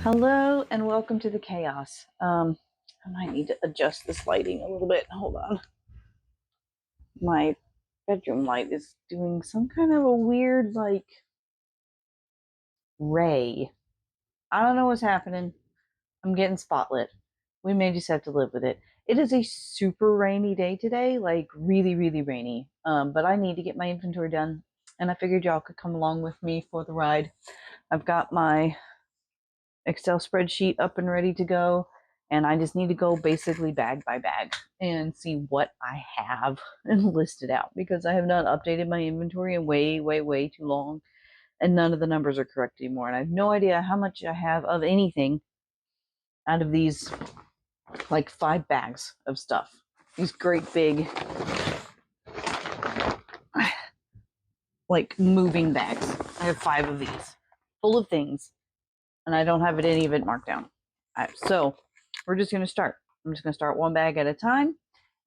Hello and welcome to the chaos. I might need to adjust this lighting a little bit. Hold on. My bedroom light is doing some kind of a weird, ray. I don't know what's happening. I'm getting spotlit. We may just have to live with it. It is a super rainy day today, like really, really rainy. But I need to get my inventory done, and I figured y'all could come along with me for the ride. I've got my Excel spreadsheet up and ready to go. And I just need to go basically bag by bag and see what I have and list it out because I have not updated my inventory in way, way, way too long. And none of the numbers are correct anymore. And I have no idea how much I have of anything out of these like 5 bags of stuff. These great big like moving bags. I have 5 of these full of things and I don't have any of it marked down. So we're just going to start. I'm just going to start one bag at a time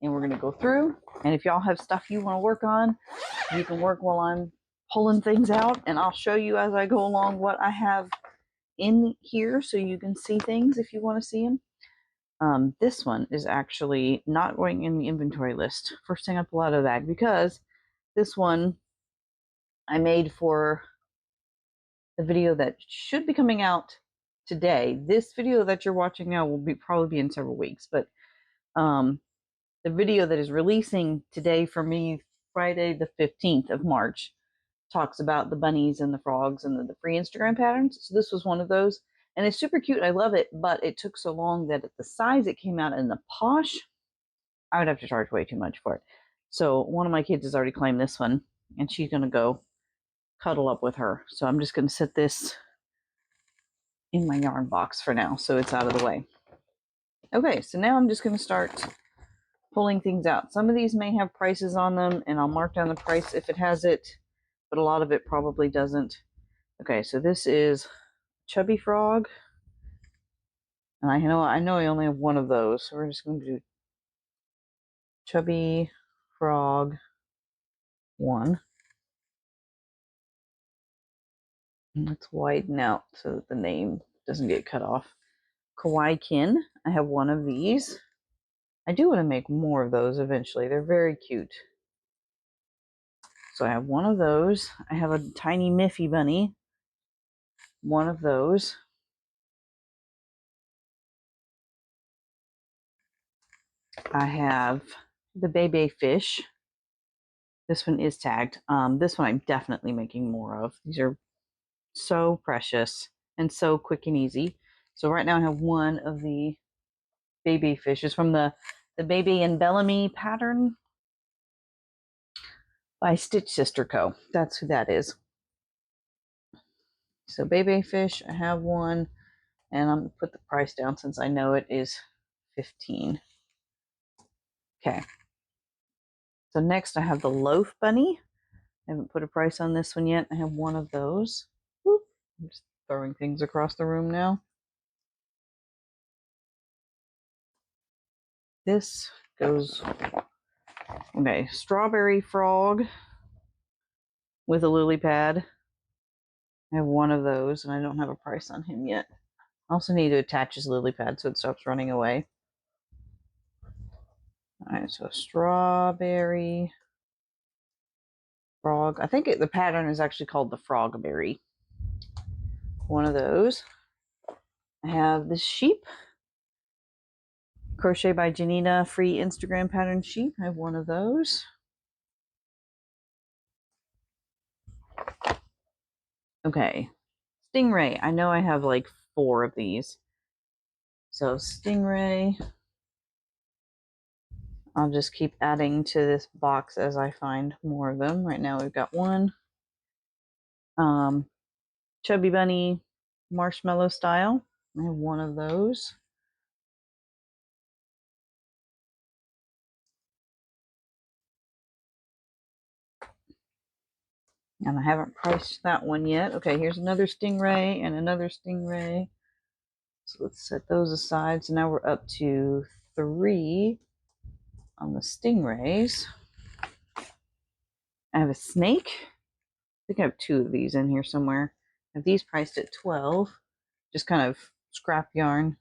and we're going to go through. And if y'all have stuff you want to work on, you can work while I'm pulling things out, and I'll show you as I go along what I have in here so you can see things if you want to see them. This one is actually not going in the inventory list. First thing I pull out of the bag because this one I made for the video that should be coming out today. This video that you're watching now will probably be in several weeks, but the video that is releasing today for me, Friday the 15th of March, talks about the bunnies and the frogs and the free Instagram patterns. So this was one of those, and it's super cute. I love it, but it took so long that at the size it came out in the Posh, I would have to charge way too much for it. So one of my kids has already claimed this one, and she's going to go cuddle up with her. So I'm just going to set this in my yarn box for now so it's out of the way. Okay, so now I'm just going to start pulling things out. Some of these may have prices on them, and I'll mark down the price if it has it, but a lot of it probably doesn't. Okay, so this is Chubby Frog, and I know I only have one of those, so we're just going to do Chubby Frog 1. And let's widen out so that the name doesn't get cut off. Kawaii Kin, I have one of these. I do want to make more of those eventually. They're very cute. So I have one of those. I have a tiny Miffy bunny. One of those. I have the Bebe fish. This one is tagged. This one I'm definitely making more of. These are so precious and so quick and easy. So right now I have one of the Bebe fishes from the Bebe and Bellamy pattern by Stitch Sister Co. That's who that is. So Bebe fish, I have one, and I'm going to put the price down since I know it is $15. Okay. So next I have the Loaf Bunny. I haven't put a price on this one yet. I have one of those. Whoop. I'm just throwing things across the room now. This goes, okay, Strawberry Frog with a lily pad. I have one of those, and I don't have a price on him yet. I also need to attach his lily pad so it stops running away. Alright, so Strawberry Frog. I think the pattern is actually called the Frogberry. One of those. I have this sheep. Crochet by Janina free Instagram pattern sheep. I have one of those. Okay. Stingray. I know I have like 4 of these. So Stingray. I'll just keep adding to this box as I find more of them. Right now we've got one. Chubby Bunny marshmallow style. I have one of those. And I haven't priced that one yet. Okay, here's another Stingray and another Stingray. So let's set those aside. So now we're up to 3 on the Stingrays. I have a snake. I think I have 2 of these in here somewhere. I have these priced at $12. Just kind of scrap yarn.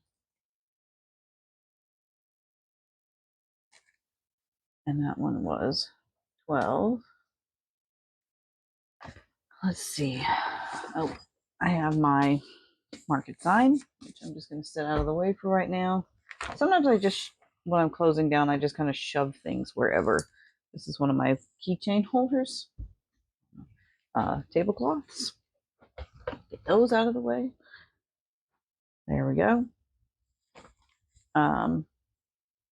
And that one was 12. Let's see. Oh, I have my market sign, which I'm just going to set out of the way for right now. Sometimes I just, when I'm closing down, I just kind of shove things wherever. This is one of my keychain holders. Tablecloths. Get those out of the way. There we go.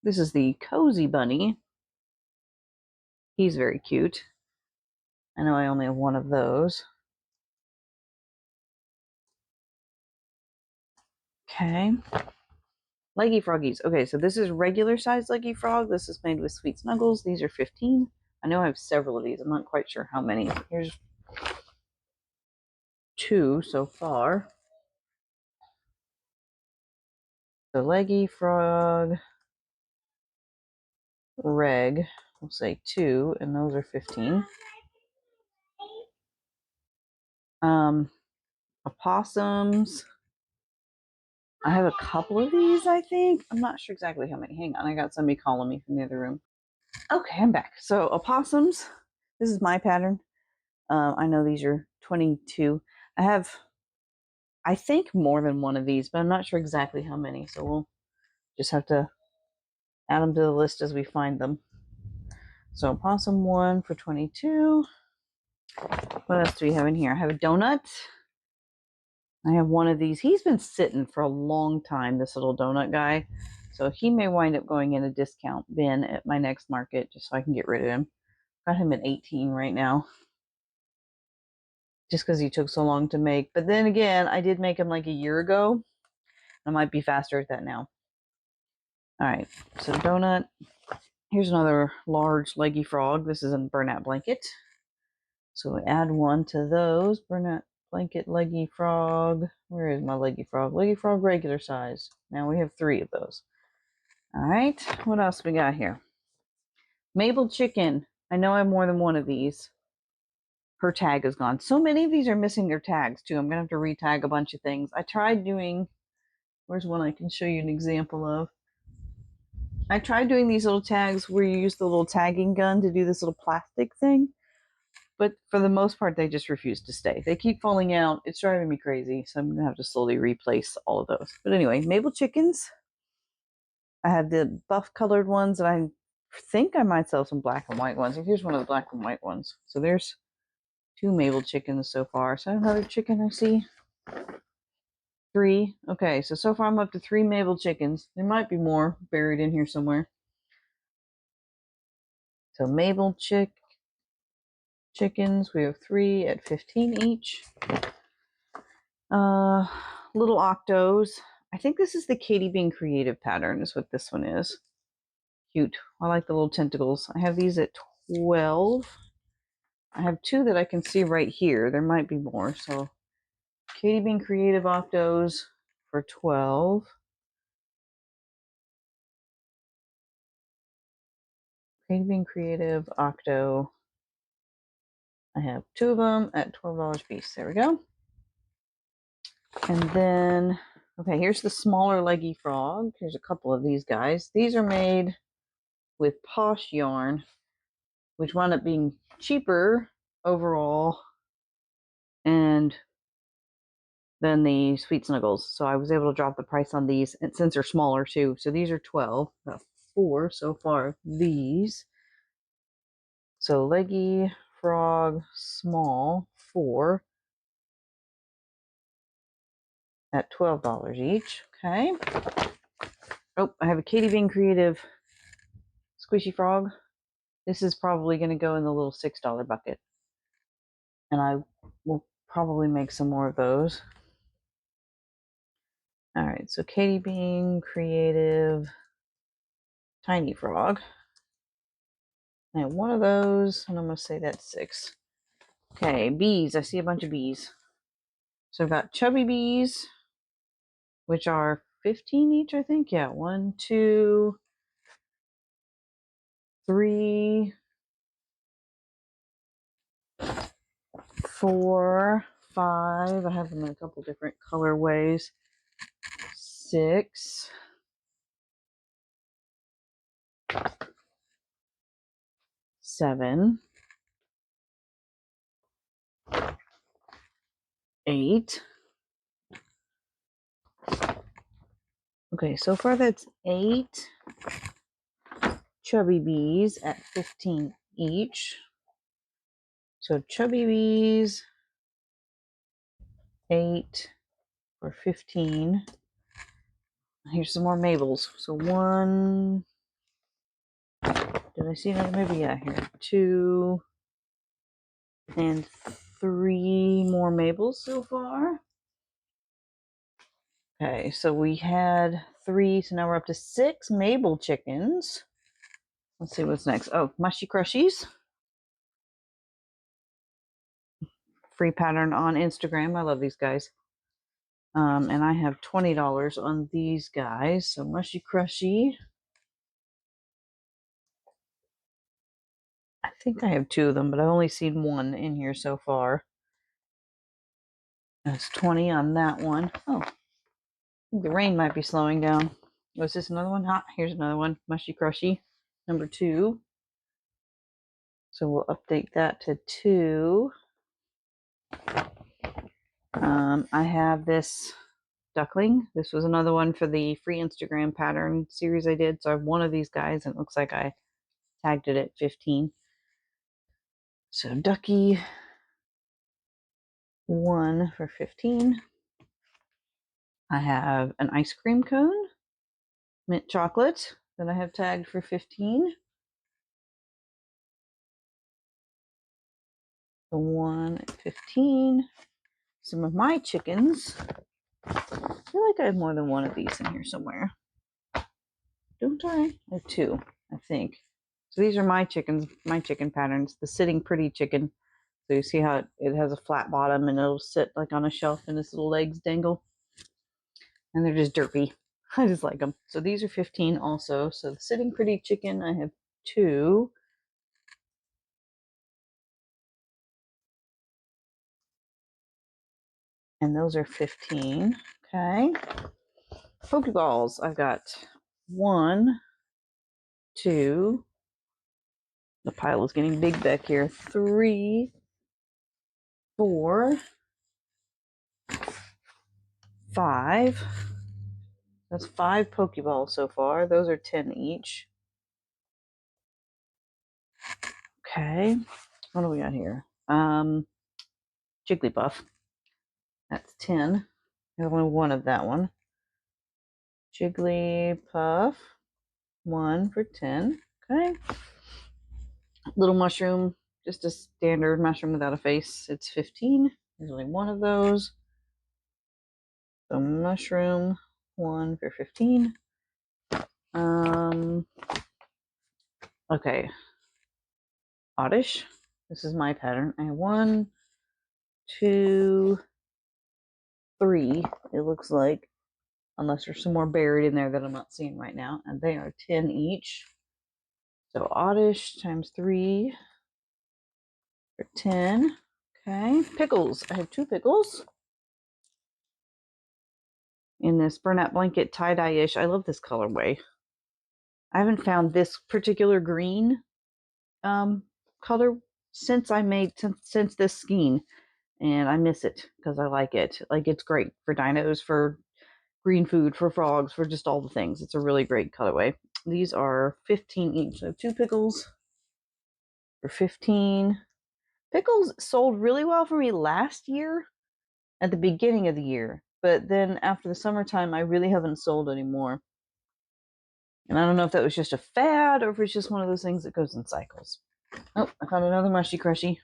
This is the Cozy Bunny. He's very cute. I know I only have one of those. Okay. Leggy Froggies. Okay, so this is regular size Leggy Frog. This is made with Sweet Snuggles. These are 15. I know I have several of these. I'm not quite sure how many. Here's 2 so far. The Leggy Frog Reg, we'll say 2, and those are 15. Opossums. I have a couple of these, I think. I'm not sure exactly how many. Hang on, I got somebody calling me from the other room. Okay, I'm back. So opossums, this is my pattern. I know these are 22. I have, I think, more than one of these, but I'm not sure exactly how many. So we'll just have to add them to the list as we find them. So opossum 1 for 22. What else do we have in here? I have a donut. I have one of these. He's been sitting for a long time, this little donut guy. So he may wind up going in a discount bin at my next market just so I can get rid of him. Got him at 18 right now. Just because he took so long to make. But then again, I did make him like a year ago. I might be faster at that now. All right, so donut. Here's another large leggy frog. This is a burnout blanket. So we add one to those. Burnout blanket, leggy frog. Where is my leggy frog? Leggy frog regular size. Now we have 3 of those. All right, what else we got here? Mabel chicken. I know I have more than one of these. Her tag is gone. So many of these are missing their tags too. I'm gonna have to re-tag a bunch of things. I tried doing, where's one I can show you an example of? I tried doing these little tags where you use the little tagging gun to do this little plastic thing, but for the most part, they just refuse to stay. They keep falling out. It's driving me crazy, so I'm gonna have to slowly replace all of those. But anyway, Mabel chickens. I have the buff colored ones, and I think I might sell some black and white ones. And here's one of the black and white ones. So there's 2 Mabel chickens so far. So another chicken I see. 3. Okay, so far I'm up to 3 Mabel chickens. There might be more buried in here somewhere. So Mabel chickens, we have 3 at 15 each. Little octos. I think this is the Katie Bean Creative pattern is what this one is. Cute. I like the little tentacles. I have these at 12. I have 2 that I can see right here. There might be more. So Katie Bean Creative octos for 12. Katie Bean Creative octo. I have 2 of them at $12 a piece. There we go. And then, okay, here's the smaller leggy frog. Here's a couple of these guys. These are made with Posh yarn, which wound up being cheaper overall and than the Sweet Snuggles. So I was able to drop the price on these, and since they're smaller too. So these are 12. Got 4 so far. These. So leggy frog small 4 at $12 each. Okay. Oh, I have a Katie Bean Creative Squishy Frog. This is probably going to go in the little $6 bucket. And I will probably make some more of those. All right, so Katie Bean Creative Tiny Frog. And one of those, and I'm going to say that's 6. Okay, bees. I see a bunch of bees. So I've got chubby bees, which are 15 each, I think. Yeah, 1, 2, 3, 4, 5. I have them in a couple different colorways. 6, 7, 8. Okay, so far that's 8 Chubby Bees at 15 each. So Chubby Bees, 8 for 15. Here's some more Mabels. So 1, did I see another Mabel? Yeah, here. 2 and 3 more Mabels so far. Okay, so we had 3, so now we're up to 6 Mabel chickens. Let's see what's next. Oh, Mushy Crushies. Free pattern on Instagram. I love these guys. And I have $20 on these guys. So Mushy Crushy. I think I have 2 of them, but I've only seen 1 in here so far. That's 20 on that one. Oh, the rain might be slowing down. Was this another one? Here's another one. Mushy Crushy, number 2. So we'll update that to 2. I have this duckling. This was another one for the free Instagram pattern series I did. So I have one of these guys, and it looks like I tagged it at 15. So Ducky 1 for 15. I have an ice cream cone, mint chocolate, that I have tagged for 15. The 1 at 15. Some of my chickens. I feel like I have more than one of these in here somewhere. Don't I? I have 2, I think. So these are my chickens, my chicken patterns. The Sitting Pretty chicken. So you see how it has a flat bottom and it'll sit like on a shelf and its little legs dangle. And they're just derpy. I just like them. So these are 15 also. So the Sitting Pretty chicken, I have 2. And those are 15. Okay. Pokeballs, I've got 1, 2. The pile is getting big back here. 3, 4, 5. That's 5 Pokeballs so far. Those are 10 each. Okay. What do we got here? Jigglypuff. That's 10. There's only 1 of that one. Jigglypuff. 1 for 10. Okay. Little mushroom. Just a standard mushroom without a face. It's 15. There's only 1 of those. So mushroom. 1 for 15. Okay. Oddish. This is my pattern. I have 1, 2, 3. It looks like, unless there's some more buried in there that I'm not seeing right now, and they are 10 each. So Oddish times 3 for 10. Okay. Pickles. I have 2 pickles in this burnout blanket tie-dye-ish. I love this colorway. I haven't found this particular green color since I made since this skein, and I miss it because I like it. Like, it's great for dinos, for green food, for frogs, for just all the things. It's a really great colorway. These are 15 each. So 2 pickles for 15. Pickles sold really well for me last year at the beginning of the year, but then after the summertime, I really haven't sold anymore. And I don't know if that was just a fad or if it's just one of those things that goes in cycles. Oh, I found another Mushy Crushy.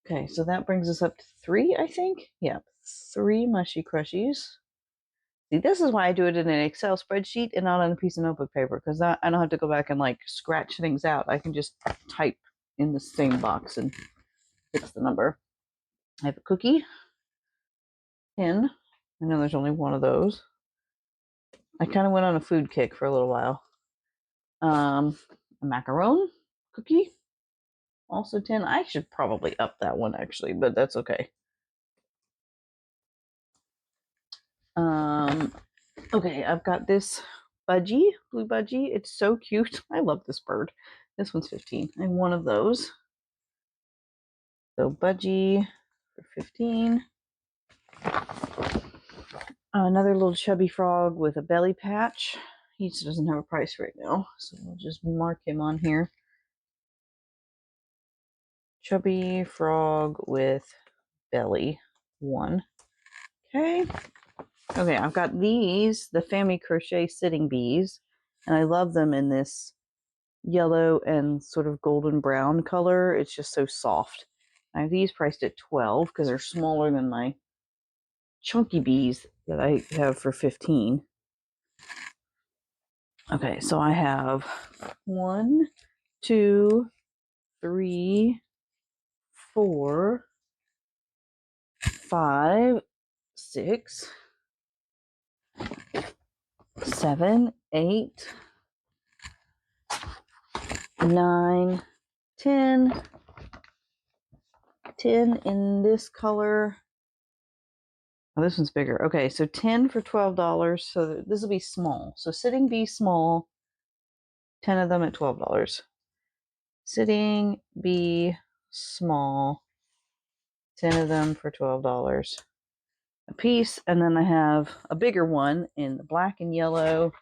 Okay, so that brings us up to 3, I think. Yeah, 3 Mushy Crushies. See, this is why I do it in an Excel spreadsheet and not on a piece of notebook paper, because I don't have to go back and like scratch things out. I can just type in the same box and fix the number. I have a cookie, 10. I know there's only 1 of those. I kind of went on a food kick for a little while. A macaron cookie, also 10. I should probably up that one actually, but that's okay. Okay, I've got this budgie, blue budgie. It's so cute. I love this bird. This one's 15. I have one of those. So budgie for 15. Another little chubby frog with a belly patch. He just doesn't have a price right now, so we'll just mark him on here. Chubby frog with belly 1. Okay. Okay, I've got these, the Family Crochet Sitting Bees, and I love them in this yellow and sort of golden brown color. It's just so soft. I have these priced at 12 because they're smaller than my chunky bees that I have for 15. Okay, so I have 1, 2, 3, 4, 5, 6, 7, 8, 9, 10. 10 in this color. Oh, this one's bigger. Okay, so 10 for $12. So this will be small. So Sitting Bee small, 10 of them at $12. Sitting Bee small, 10 of them for $12 a piece. And then I have a bigger one in the black and yellow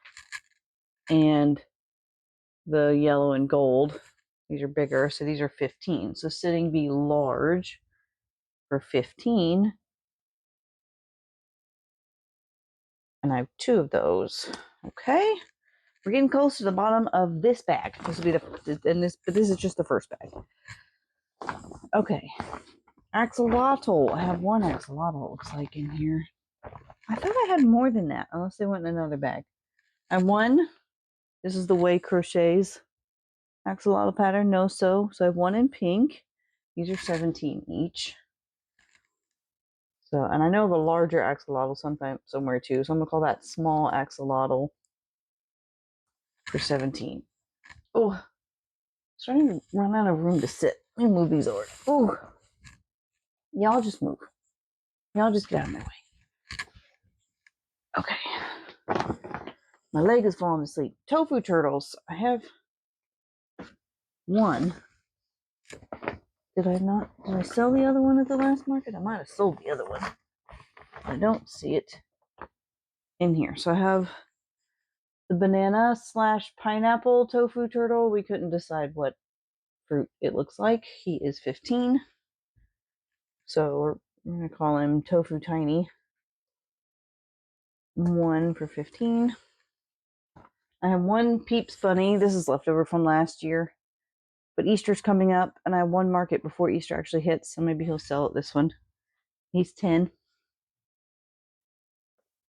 and the yellow and gold. These are bigger, so these are 15. So Sitting Bee large for 15. And I have 2 of those. Okay. We're getting close to the bottom of this bag. This will be but this is just the first bag. Okay. Axolotl. I have 1 axolotl, looks like, in here. I thought I had more than that, unless they went in another bag. I have 1. This is the Way Crochets axolotl pattern, no sew. So I have 1 in pink. These are 17 each. So, and I know of a larger axolotl somewhere too. So I'm gonna call that small axolotl for 17. Oh, starting to run out of room to sit. Let me move these over. Oh, y'all just move. Y'all just get out of my way. Okay. My leg is falling asleep. Tofu turtles. I have 1. Did I sell the other one at the last market? I might have sold the other one. I don't see it in here. So I have the banana / pineapple tofu turtle. We couldn't decide what fruit it looks like. He is 15. So we're going to call him Tofu Tiny. 1 for 15. I have 1 Peeps bunny. This is leftover from last year. But Easter's coming up, and I have 1 market before Easter actually hits, so maybe he'll sell it this one. He's 10.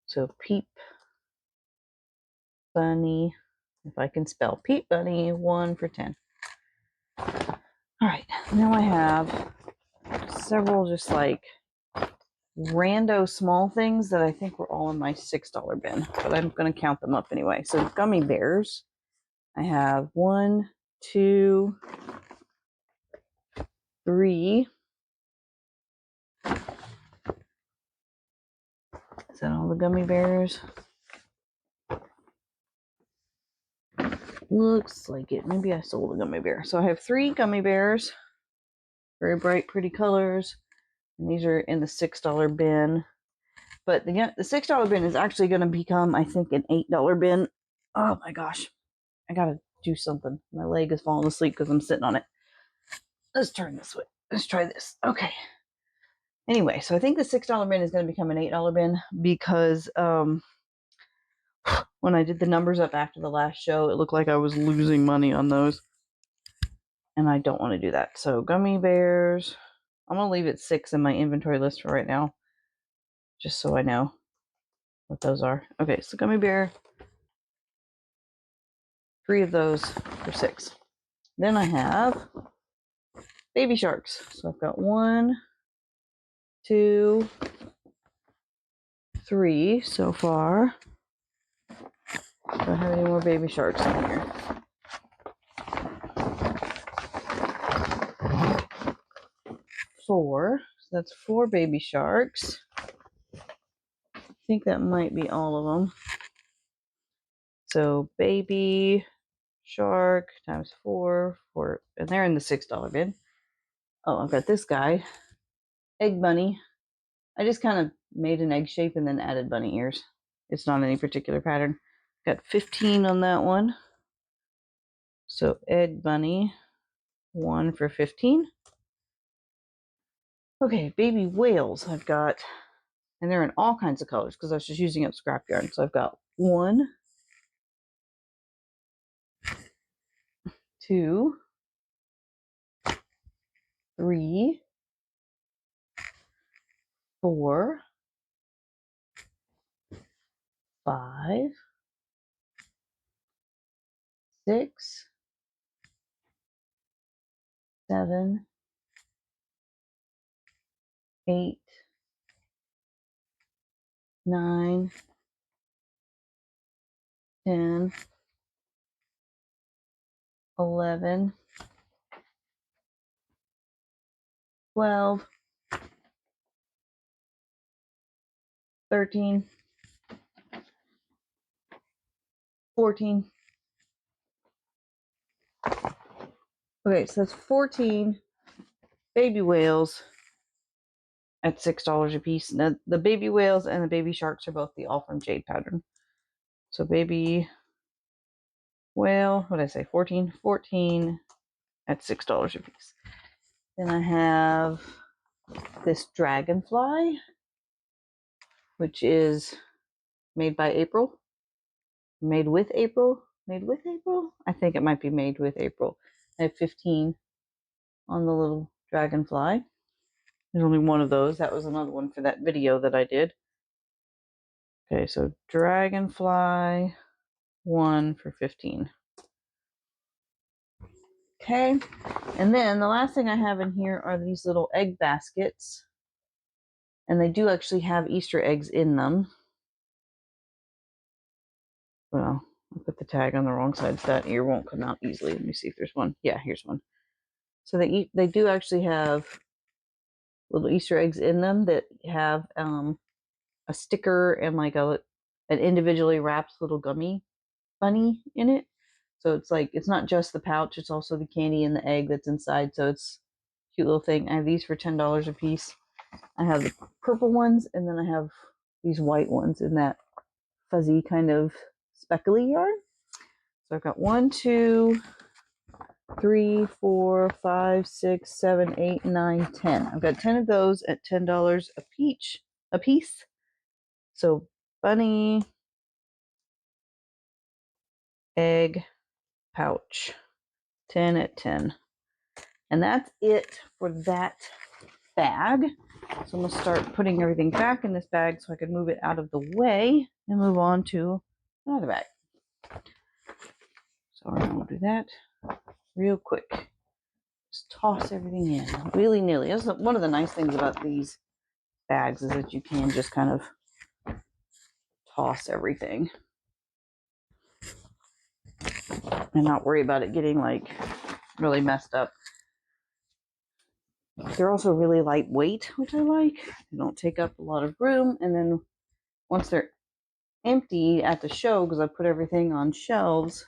So Peep Bunny, if I can spell. Peep Bunny, 1 for 10. Alright, now I have several just like rando small things that I think were all in my $6 bin, but I'm going to count them up anyway. So gummy bears, I have 1, 2, 3. Is that all the gummy bears? Looks like it. Maybe I sold a gummy bear. So I have 3 gummy bears. Very bright, pretty colors. And these are in the $6 bin. But the $6 bin is actually going to become, I think, an $8 bin. Oh my gosh. I got to do something. My leg is falling asleep because I'm sitting on it. Let's turn this way. Let's try this. Okay. Anyway, so I think the $6 bin is going to become an $8 bin because when I did the numbers up after the last show, it looked like I was losing money on those. And I don't want to do that. So gummy bears, I'm going to leave it 6 in my inventory list for right now, just so I know what those are. Okay, so gummy bear, 3 of those for 6. Then I have baby sharks. So I've got 1, 2, 3 so far. Don't have any more baby sharks in here. 4. So that's 4 baby sharks. I think that might be all of them. So baby shark times 4, and they're in the $6 bin. Oh, I've got this guy, egg bunny. I just kind of made an egg shape and then added bunny ears. It's not any particular pattern. Got 15 on that one. So egg bunny, 1 for 15. Okay, baby whales I've got, and they're in all kinds of colors because I was just using up scrap yarn. So I've got 1, 2, 3, 4, 5, 6, 7, 8, 9, 10, 11, 12, 13, 14. Okay, so that's 14 baby whales at $6 a piece. Now, the baby whales and the baby sharks are both the All From Jade pattern. So baby whale, what did I say? 14 at $6 a piece. Then I have this dragonfly, which is made by April. Made with April. I think it might be made with April. I have 15 on the little dragonfly. There's only one of those. That was another one for that video that I did. Okay, so dragonfly, 1 for 15. Okay, and then the last thing I have in here are these little egg baskets. And they do actually have Easter eggs in them. Well, I'll put the tag on the wrong side so that ear won't come out easily. Let me see if there's one. Yeah, here's one. So they do actually have little Easter eggs in them that have a sticker and like an individually wrapped little gummy bunny in it. So it's like, it's not just the pouch, it's also the candy and the egg that's inside. So it's a cute little thing. I have these for $10 a piece. I have the purple ones, and then I have these white ones in that fuzzy kind of speckly yarn. So I've got 1, 2, 3, 4, 5, 6, 7, 8, 9, 10. I've got 10 of those at $10 a piece. So bunny, egg, pouch, 10 at 10. And that's it for that bag. So I'm going to start putting everything back in this bag so I can move it out of the way and move on to another bag. So I'm going to do that real quick. Just toss everything in willy-nilly. That's one of the nice things about these bags, is that you can just kind of toss everything and not worry about it getting like really messed up. They're also really lightweight, which I like. They don't take up a lot of room, and then once they're empty at the show, because I put everything on shelves,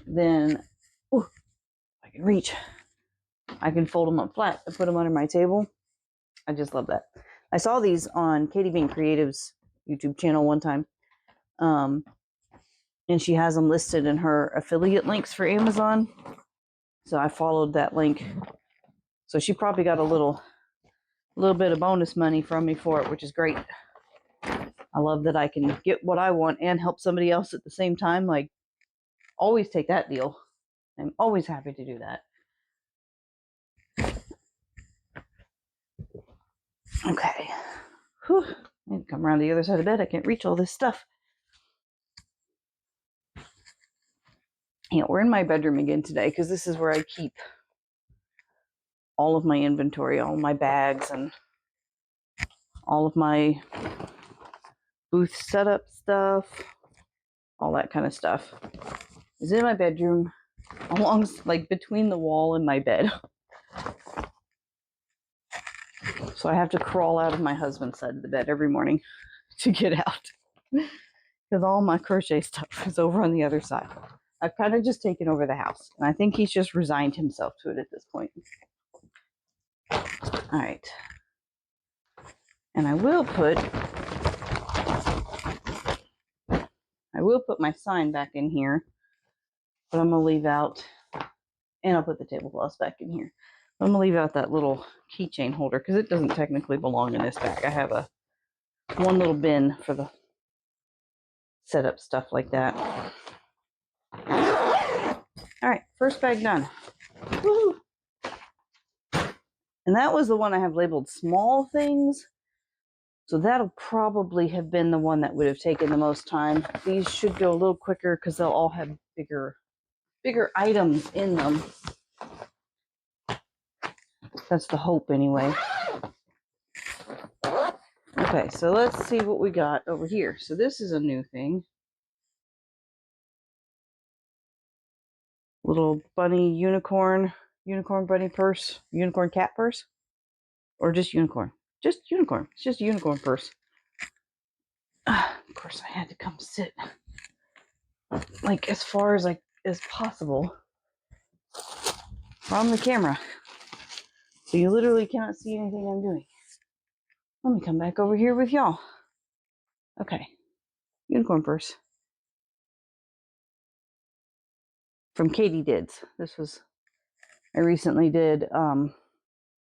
then I can reach. I can fold them up flat and put them under my table. I just love that. I saw these on Katie Bean Creative's YouTube channel one time. And she has them listed in her affiliate links for Amazon. So I followed that link. So she probably got a little bit of bonus money from me for it, which is great. I love that I can get what I want and help somebody else at the same time. Like, always take that deal. I'm always happy to do that. Okay. Whew. I need to come around the other side of the bed. I can't reach all this stuff. Yeah, we're in my bedroom again today because this is where I keep all of my inventory, all my bags, and all of my booth setup stuff, all that kind of stuff is in my bedroom, along like between the wall and my bed. So I have to crawl out of my husband's side of the bed every morning to get out. because all my crochet stuff is over on the other side. I've kind of just taken over the house, and I think he's just resigned himself to it at this point. All right. And I will put my sign back in here, but I'm going to leave out, and I'll put the tablecloths back in here. I'm going to leave out that little keychain holder because it doesn't technically belong in this bag. I have one little bin for the setup stuff like that. All right, first bag done. Woo! And that was the one I have labeled small things. So that'll probably have been the one that would have taken the most time. These should go a little quicker because they'll all have bigger items in them. That's the hope anyway. Okay, so let's see what we got over here. So this is a new thing. Little bunny unicorn bunny purse, unicorn cat purse, or just unicorn. Just unicorn. It's just a unicorn purse. Of course, I had to come sit like as far as possible from the camera, so you literally cannot see anything I'm doing. Let me come back over here with y'all. Okay, unicorn purse from Katydids. I recently did a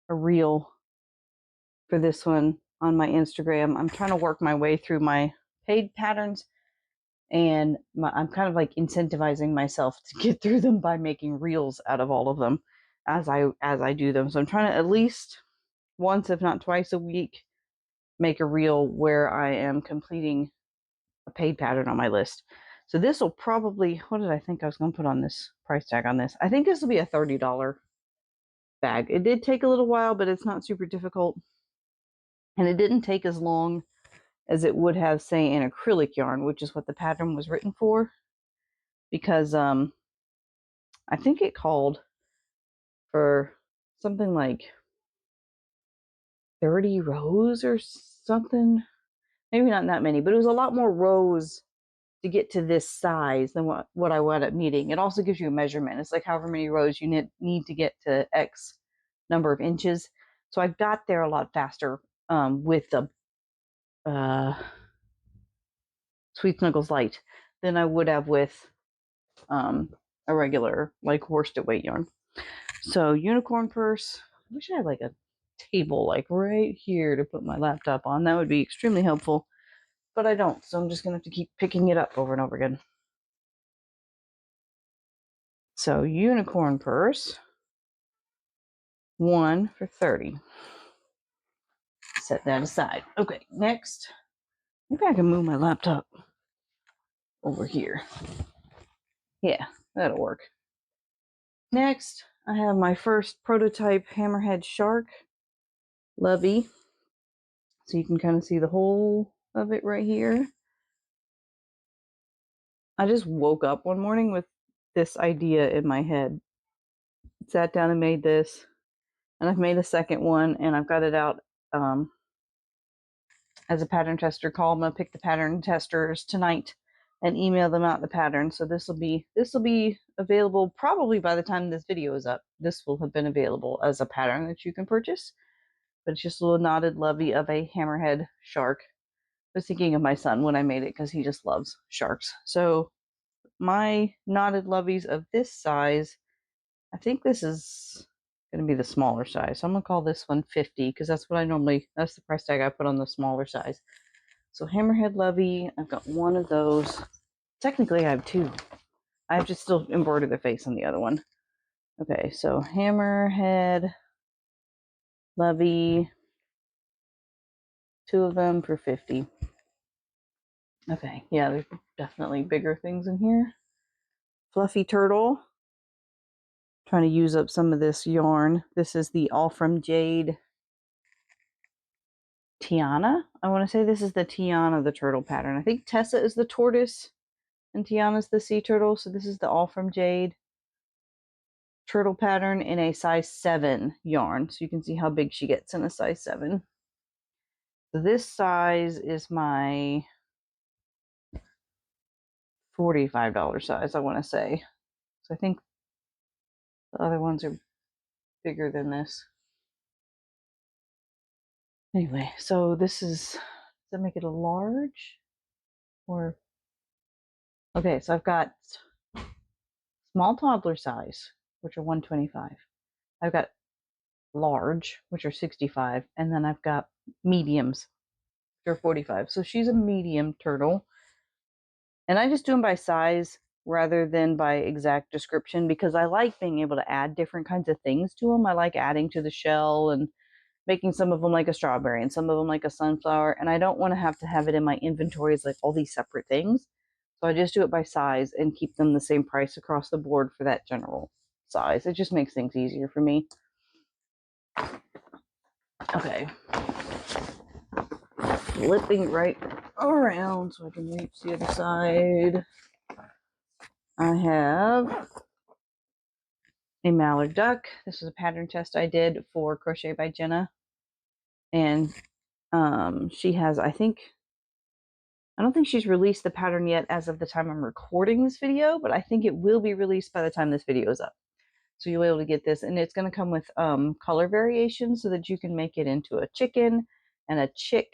reel for this one on my Instagram. I'm trying to work my way through my paid patterns, and I'm kind of like incentivizing myself to get through them by making reels out of all of them as I do them. So I'm trying to at least once, if not twice a week, make a reel where I am completing a paid pattern on my list. So this will probably, what did I think I was going to put on this price tag on this? I think this will be a $30 bag. It did take a little while, but it's not super difficult. And it didn't take as long as it would have, say, in acrylic yarn, which is what the pattern was written for. Because I think it called for something like 30 rows or something. Maybe not that many, but it was a lot more rows to get to this size than what I wound up needing. It also gives you a measurement. It's like however many rows you need to get to X number of inches. So I got there a lot faster with the Sweet Snuggles Light than I would have with a regular like worsted weight yarn. So unicorn purse. I wish I had like a table like right here to put my laptop on. That would be extremely helpful. But I don't, so I'm just going to have to keep picking it up over and over again. So unicorn purse, 1 for 30. Set that aside. Okay, next, maybe I can move my laptop over here. Yeah, that'll work. Next, I have my first prototype Hammerhead Shark Lovey. So you can kind of see the whole of it right here. I just woke up one morning with this idea in my head. Sat down and made this, and I've made a second one, and I've got it out as a pattern tester call. I'm going to pick the pattern testers tonight and email them out the pattern. So this will be available probably by the time this video is up. This will have been available as a pattern that you can purchase. But it's just a little knotted lovey of a hammerhead shark. I was thinking of my son when I made it because he just loves sharks. So my knotted loveys of this size, I think this is going to be the smaller size. So I'm going to call this one 50 because that's the price tag I put on the smaller size. So hammerhead lovey, I've got one of those. Technically I have two. I have to still embroider the face on the other one. Okay, so hammerhead lovey, 2 of them for 50. Okay, yeah, there's definitely bigger things in here. Fluffy turtle. Trying to use up some of this yarn. This is the All From Jade Tiana. I want to say this is the Tiana, the turtle pattern. I think Tessa is the tortoise and Tiana's the sea turtle. So this is the All From Jade turtle pattern in a size 7 yarn. So you can see how big she gets in a size 7. So this size is my $45 size, I want to say. So I think the other ones are bigger than this. Anyway, so this is, does that make it a large? Or, okay, so I've got small toddler size, which are 125. I've got large, which are 65, and then I've got mediums, which are 45. So she's a medium turtle. And I just do them by size rather than by exact description because I like being able to add different kinds of things to them. I like adding to the shell and making some of them like a strawberry and some of them like a sunflower. And I don't want to have it in my inventory as like all these separate things. So I just do it by size and keep them the same price across the board for that general size. It just makes things easier for me. Okay. Flipping right around so I can reach the other side. I have a mallard duck. This is a pattern test I did for Crochet by Jenna. And she has, I don't think she's released the pattern yet as of the time I'm recording this video, but I think it will be released by the time this video is up. So you'll be able to get this, and it's going to come with color variations so that you can make it into a chicken and a chick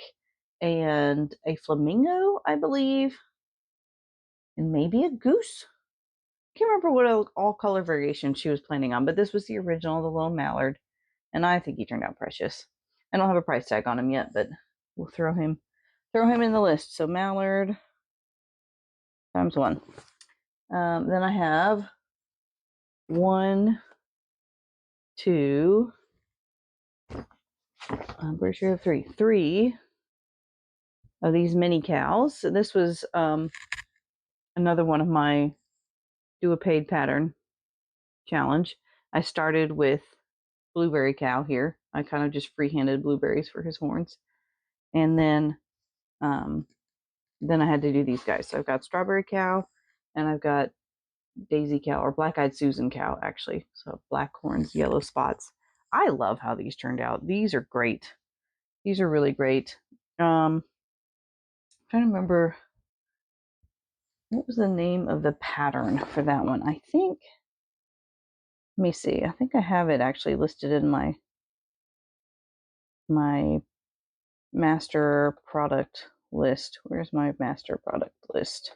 and a flamingo, I believe, and maybe a goose. I can't remember what all color variations she was planning on, but this was the original, the little mallard, and I think he turned out precious. I don't have a price tag on him yet, but we'll throw him in the list. So mallard times 1. Then I have 1, 2, I'm pretty sure 3 of these mini cows. So this was another one of my do a paid pattern challenge. I started with blueberry cow here. I kind of just freehanded blueberries for his horns. And then I had to do these guys. So I've got strawberry cow and I've got daisy cow, or black-eyed Susan cow, actually. So black horns, yellow spots. I love how these turned out. These are great. These are really great. I'm trying to remember what was the name of the pattern for that one. I think, let me see. I think I have it actually listed in my master product list. Where's my master product list?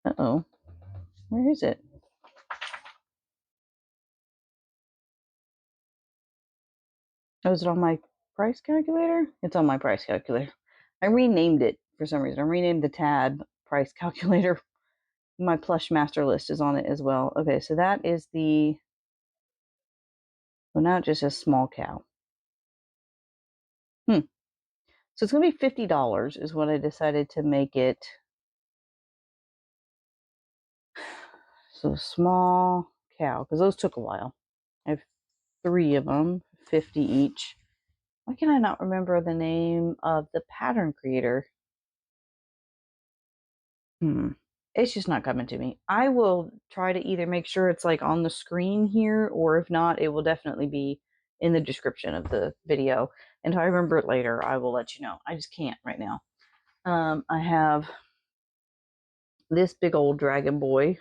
Uh-oh. Where is it? Oh, is it on my price calculator? It's on my price calculator. I renamed it for some reason. I renamed the tab price calculator. My plush master list is on it as well. Okay, so that is the, well, now it just says small cow. So it's going to be $50 is what I decided to make it. So small cow, because those took a while. I have 3 of them, 50 each. Why can I not remember the name of the pattern creator? It's just not coming to me. I will try to either make sure it's like on the screen here, or if not, it will definitely be in the description of the video. And if I remember it later, I will let you know. I just can't right now. I have this big old dragon boy.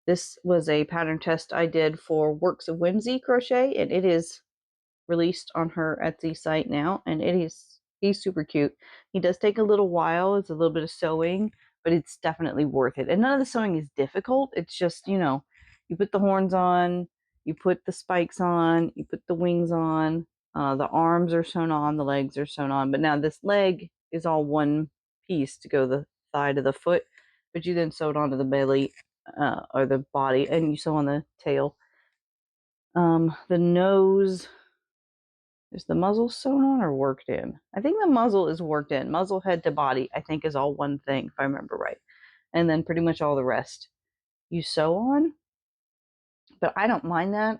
This was a pattern test I did for Works of Whimsy Crochet, and it is released on her Etsy site now, and he's super cute. He does take a little while. It's a little bit of sewing, but it's definitely worth it. And none of the sewing is difficult. It's just, you put the horns on, you put the spikes on, you put the wings on, the arms are sewn on, the legs are sewn on. But now this leg is all one piece to go the thigh to the foot, but you then sew it onto the belly or the body, and you sew on the tail. The nose, is the muzzle sewn on or worked in? I think the muzzle is worked in. Muzzle, head to body, I think, is all one thing, if I remember right. And then pretty much all the rest you sew on. But I don't mind that.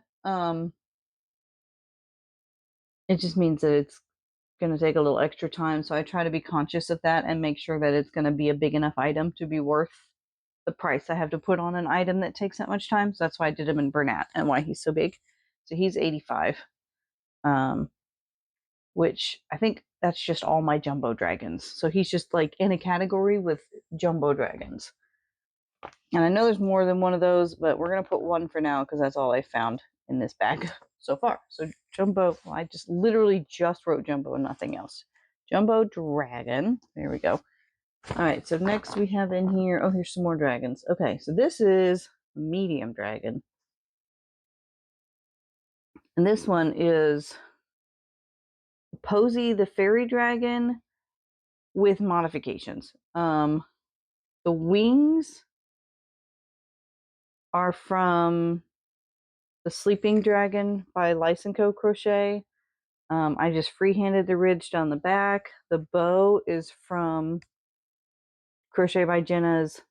It just means that it's going to take a little extra time. So I try to be conscious of that and make sure that it's going to be a big enough item to be worth the price I have to put on an item that takes that much time. So that's why I did him in Bernat and why he's so big. So he's 85. which I think that's just all my jumbo dragons. So he's just like in a category with jumbo dragons. And I know there's more than one of those, but we're going to put one for now because that's all I found in this bag so far. So jumbo, well, I just literally just wrote jumbo and nothing else. Jumbo dragon. There we go. All right, so next we have in here, oh, here's some more dragons. Okay, so this is medium dragon. And this one is Posey the fairy dragon with modifications. The wings are from the Sleeping Dragon by Lysenko Crochet. I just freehanded the ridge down the back. The bow is from Crochet by Jenna's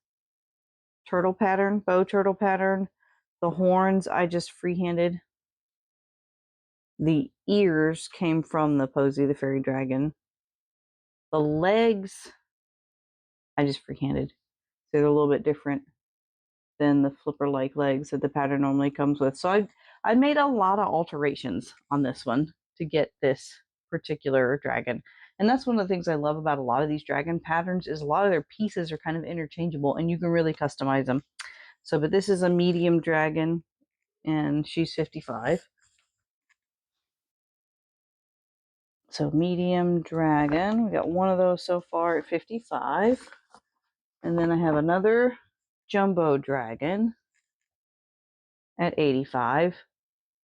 turtle pattern, bow turtle pattern. The horns I just freehanded. The ears came from the Posey the Fairy Dragon. The legs I just freehanded. So they're a little bit different than the flipper-like legs that the pattern normally comes with. So I've made a lot of alterations on this one to get this particular dragon. And that's one of the things I love about a lot of these dragon patterns is a lot of their pieces are kind of interchangeable and you can really customize them. So, but this is a medium dragon and she's 55. So medium dragon, we got one of those so far at 55. And then I have another jumbo dragon at 85.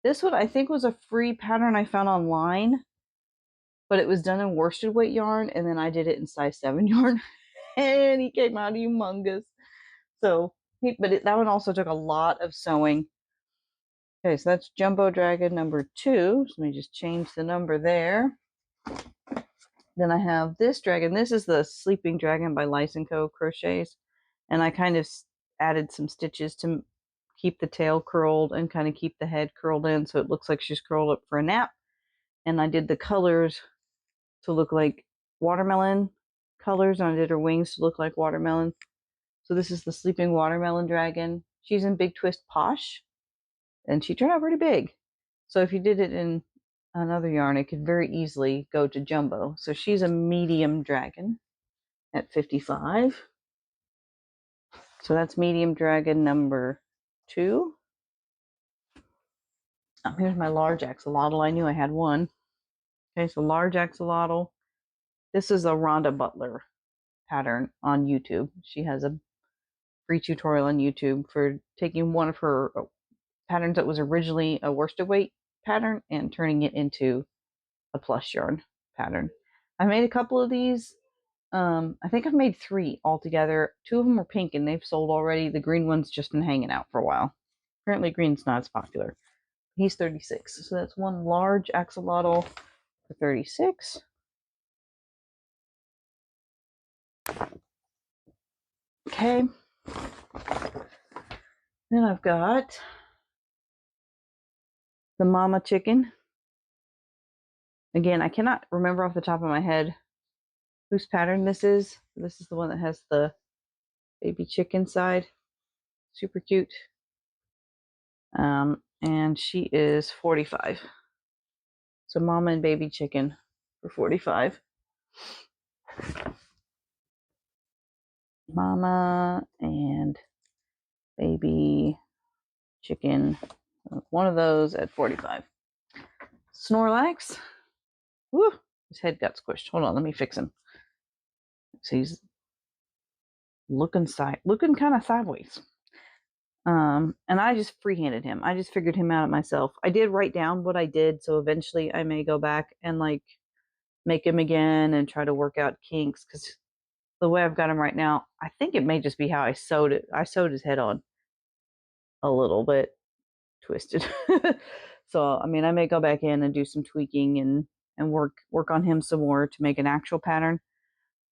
This one I think was a free pattern I found online, but it was done in worsted weight yarn, and then I did it in size 7 yarn, and he came out humongous. So, that one also took a lot of sewing. Okay, so that's Jumbo Dragon number 2. So let me just change the number there. Then I have this dragon. This is the Sleeping Dragon by Lysenko Crochets, and I kind of added some stitches to keep the tail curled and kind of keep the head curled in so it looks like she's curled up for a nap. And I did the colors to look like watermelon colors, and I did her wings to look like watermelon. So this is the Sleeping Watermelon Dragon. She's in Big Twist Posh, and she turned out pretty big. So if you did it in another yarn, it could very easily go to jumbo. So she's a medium dragon at 55. So that's medium dragon number 2. Here's my large axolotl. I knew I had one. Okay, so large axolotl. This is a Rhonda Butler pattern on YouTube. She has a free tutorial on YouTube for taking one of her patterns that was originally a worsted weight pattern and turning it into a plush yarn pattern. I made a couple of these. I think I've made 3 altogether. 2 of them are pink and they've sold already. The green one's just been hanging out for a while. Apparently green's not as popular. He's 36. So that's one large axolotl for 36. Okay. Then I've got the mama chicken. Again, I cannot remember off the top of my head whose pattern this is. This is the one that has the baby chicken side. Super cute. And she is 45. So mama and baby chicken for 45. Mama and baby chicken. One of those at 45. Snorlax. Woo! His head got squished. Hold on, let me fix him. So he's looking kind of sideways. And I just freehanded him. I just figured him out myself. I did write down what I did, so eventually I may go back and like make him again and try to work out kinks, because the way I've got him right now, I think it may just be how I sewed it. I sewed his head on a little bit twisted. So I mean, I may go back in and do some tweaking and work on him some more to make an actual pattern.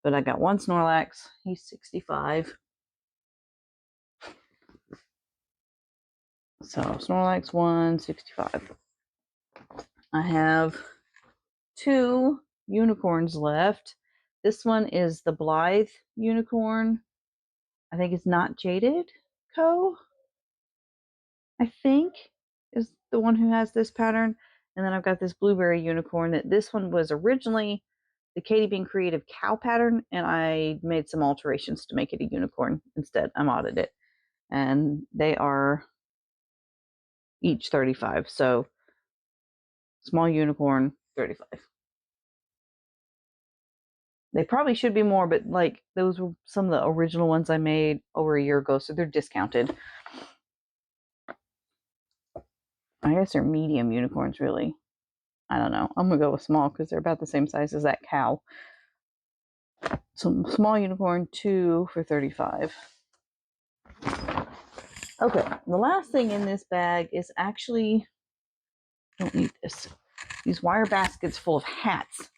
But I got one Snorlax. He's 65. So Snorlax 165. I have 2 unicorns left. This one is the Blythe unicorn. I think it's Not Jaded Co. I think is the one who has this pattern. And then I've got this blueberry unicorn that this one was originally the Katie Bean Creative cow pattern, and I made some alterations to make it a unicorn instead. I modded it. And they are each 35. So small unicorn, 35. They probably should be more, but like those were some of the original ones I made over a year ago, so they're discounted. I guess they're medium unicorns, really. I don't know. I'm gonna go with small because they're about the same size as that cow. So small unicorn, 2 for 35. Okay, the last thing in this bag is actually, I don't need this. These wire baskets full of hats,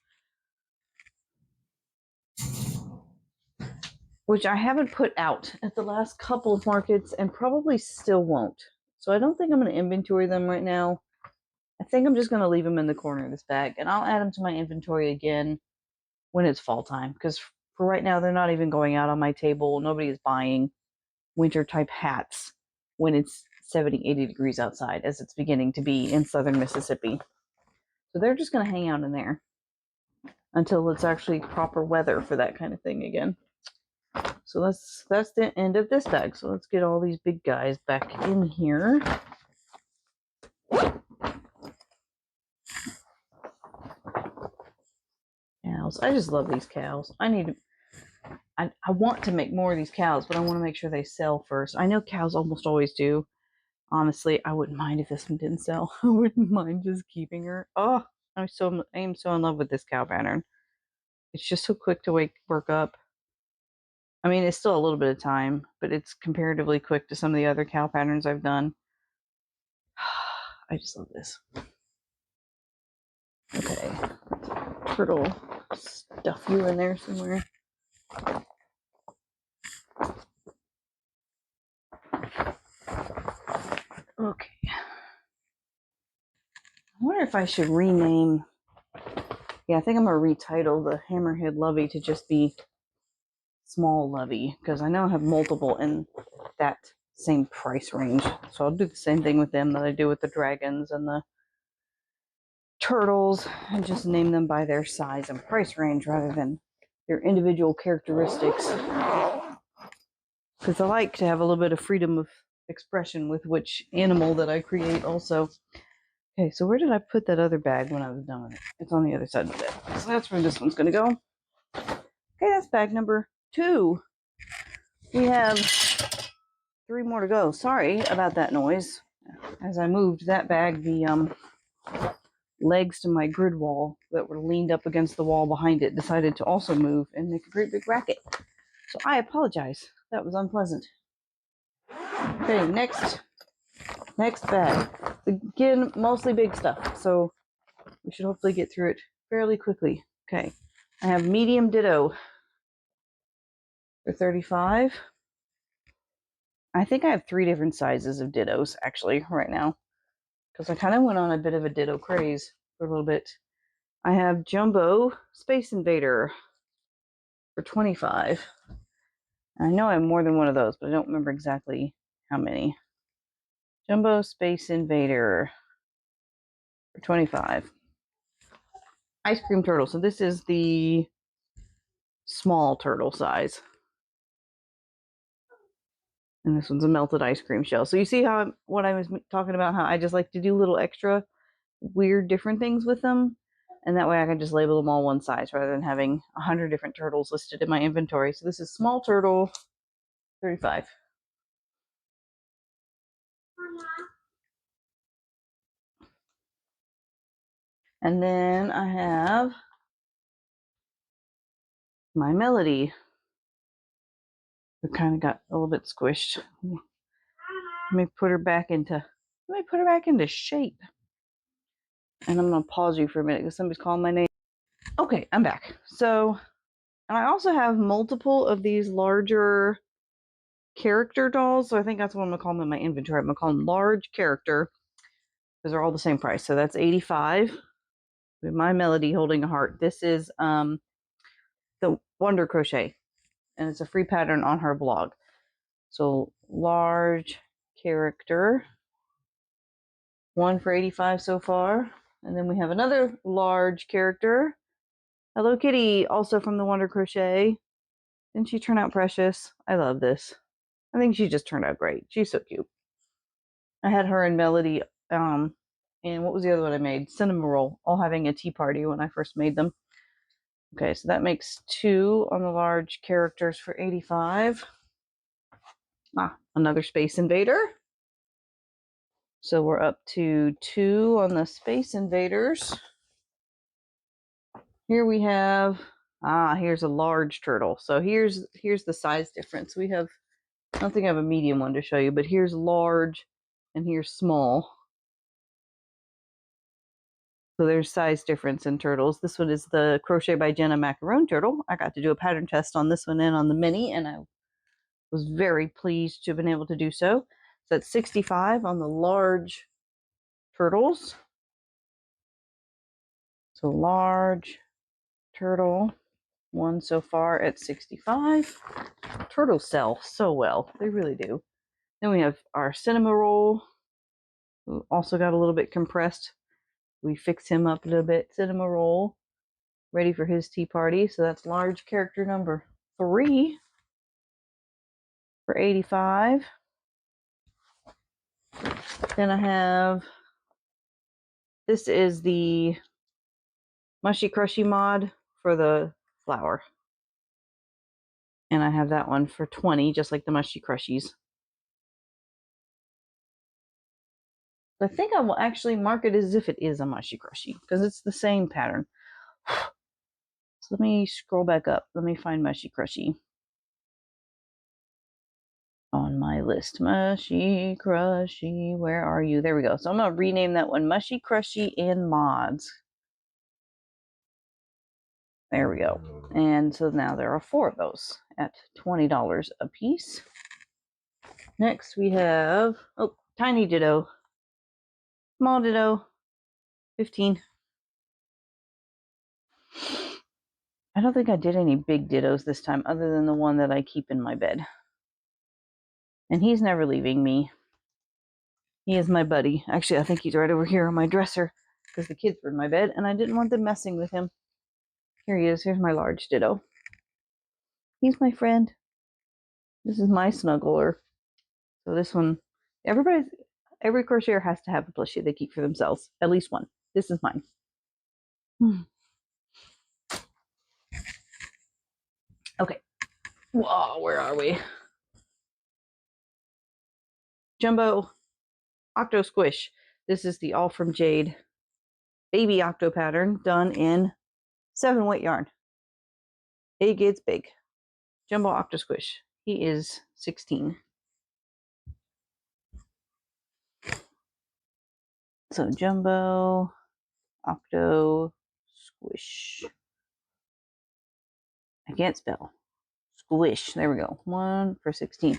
which I haven't put out at the last couple of markets and probably still won't. So I don't think I'm going to inventory them right now. I think I'm just going to leave them in the corner of this bag, and I'll add them to my inventory again when it's fall time, because for right now, they're not even going out on my table. Nobody is buying winter type hats when it's 70, 80 degrees outside, as it's beginning to be in southern Mississippi. So they're just going to hang out in there until it's actually proper weather for that kind of thing again. So that's the end of this bag. So let's get all these big guys back in here. Cows. I just love these cows. I want to make more of these cows, but I want to make sure they sell first. I know cows almost always do. Honestly, I wouldn't mind if this one didn't sell. I wouldn't mind just keeping her. Oh, I am so in love with this cow pattern. It's just so quick to work up. I mean, it's still a little bit of time, but it's comparatively quick to some of the other cow patterns I've done. I just love this. Okay, turtle, stuff you in there somewhere. Okay. I wonder if I should rename. Yeah, I think I'm going to retitle the Hammerhead Lovey to just be Small Lovey, because I know I have multiple in that same price range. So I'll do the same thing with them that I do with the dragons and the turtles, and just name them by their size and price range rather than their individual characteristics. Because I like to have a little bit of freedom of expression with which animal that I create also. Okay, so where did I put that other bag when I was done with it? It's on the other side of the bed. So that's where this one's going to go. Okay, that's bag number 2. We have 3 more to go. Sorry about that noise. As I moved that bag, the legs to my grid wall that were leaned up against the wall behind it decided to also move and make a great big racket. So I apologize. That was unpleasant. Okay, next bag. Again, mostly big stuff, so we should hopefully get through it fairly quickly. Okay, I have medium ditto for 35. I think I have 3 different sizes of dittos actually right now, because I kind of went on a bit of a ditto craze for a little bit. I have Jumbo Space Invader for 25. I know I have more than one of those, but I don't remember exactly how many. Jumbo Space Invader for 25. Ice cream turtle. So this is the small turtle size. And this one's a melted ice cream shell. So you see what I was talking about, how I just like to do little extra weird different things with them. And that way I can just label them all one size rather than having 100 different turtles listed in my inventory. So this is small turtle, 35. And then I have my Melody. It kind of got a little bit squished. Let me put her back into shape. And I'm gonna pause you for a minute because somebody's calling my name. Okay, I'm back. So, and I also have multiple of these larger character dolls. So I think that's what I'm gonna call them in my inventory. I'm gonna call them large character because they're all the same price. So that's 85. With my Melody holding a heart. This is the Wonder Crochet, and it's a free pattern on her blog. So large character, 1 for 85 so far. And then we have another large character. Hello Kitty, also from the Wonder Crochet. Didn't she turn out precious? I love this. I think she just turned out great. She's so cute. I had her and Melody, and what was the other one I made? Cinnamon Roll, all having a tea party when I first made them. Okay, so that makes 2 on the large characters for 85. Another Space Invader. So we're up to 2 on the Space Invaders. Here we have, here's a large turtle. So here's the size difference. We have, I don't think I have a medium one to show you, but here's large and here's small. So there's size difference in turtles. This one is the Crochet by Jenna Macaron turtle. I got to do a pattern test on this one and on the mini, and I was very pleased to have been able to do so. So that's 65 on the large turtles. So large turtle, one so far at 65. Turtles sell so well. They really do. Then we have our Cinnamon Roll, who also got a little bit compressed. We fixed him up a little bit. Cinnamon Roll, ready for his tea party. So that's large character number 3 for 85. Then I have, this is the Mushy Crushy mod for the flower. And I have that one for 20, just like the Mushy Crushies. I think I will actually mark it as if it is a Mushy Crushy, because it's the same pattern. So let me scroll back up. Let me find Mushy Crushy on my list. Mushy Crushy, where are you? There we go. So I'm going to rename that one Mushy Crushy in Mods. There we go. And so now there are 4 of those at $20 a piece. Next we have, Tiny Ditto. Small Ditto, 15. I don't think I did any big dittos this time other than the one that I keep in my bed. And he's never leaving me. He is my buddy. Actually, I think he's right over here on my dresser because the kids were in my bed and I didn't want them messing with him. Here he is. Here's my large ditto. He's my friend. This is my snuggler. So this one, every crocheter has to have a plushie they keep for themselves. At least one. This is mine. Okay. Whoa, where are we? Jumbo Octo Squish. This is the All from Jade baby octo pattern done in 7-weight yarn. It gets big. Jumbo Octo Squish. He is 16. So Jumbo Octo Squish. I can't spell. Squish. There we go. 1 for 16.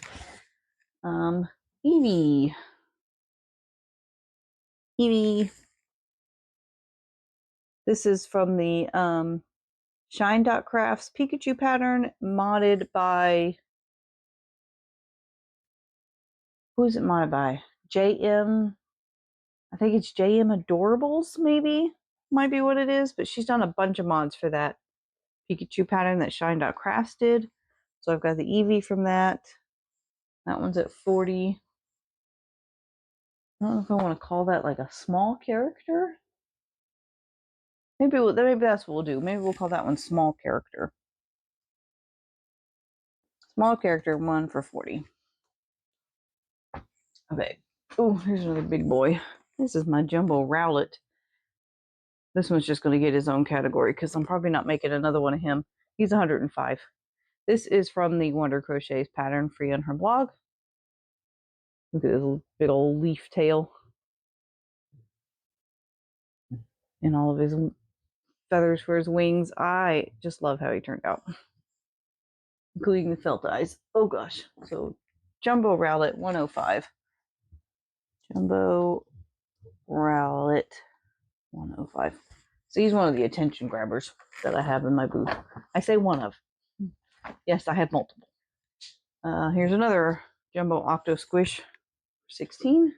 Eevee. This is from the Shine.Crafts Pikachu pattern, modded by, who is it modded by? JM, I think it's JM Adorables, maybe? Might be what it is, but she's done a bunch of mods for that Pikachu pattern that Shine.Crafts did. So I've got the Eevee from that. That one's at 40. I don't know if I want to call that like a small character. Maybe that's what we'll do. Maybe we'll call that one small character. Small character, 1 for 40. Okay. Oh, here's another big boy. This is my Jumbo Rowlet. This one's just going to get his own category because I'm probably not making another one of him. He's 105. This is from the Wonder Crochets pattern, free on her blog. Look at this big old leaf tail. And all of his feathers for his wings. I just love how he turned out. Including the felt eyes. Oh gosh. So Jumbo Rowlet 105. Jumbo Rowlet 105. So he's one of the attention grabbers that I have in my booth. I say one of. Yes, I have multiple. Here's another Jumbo Octo Squish 16.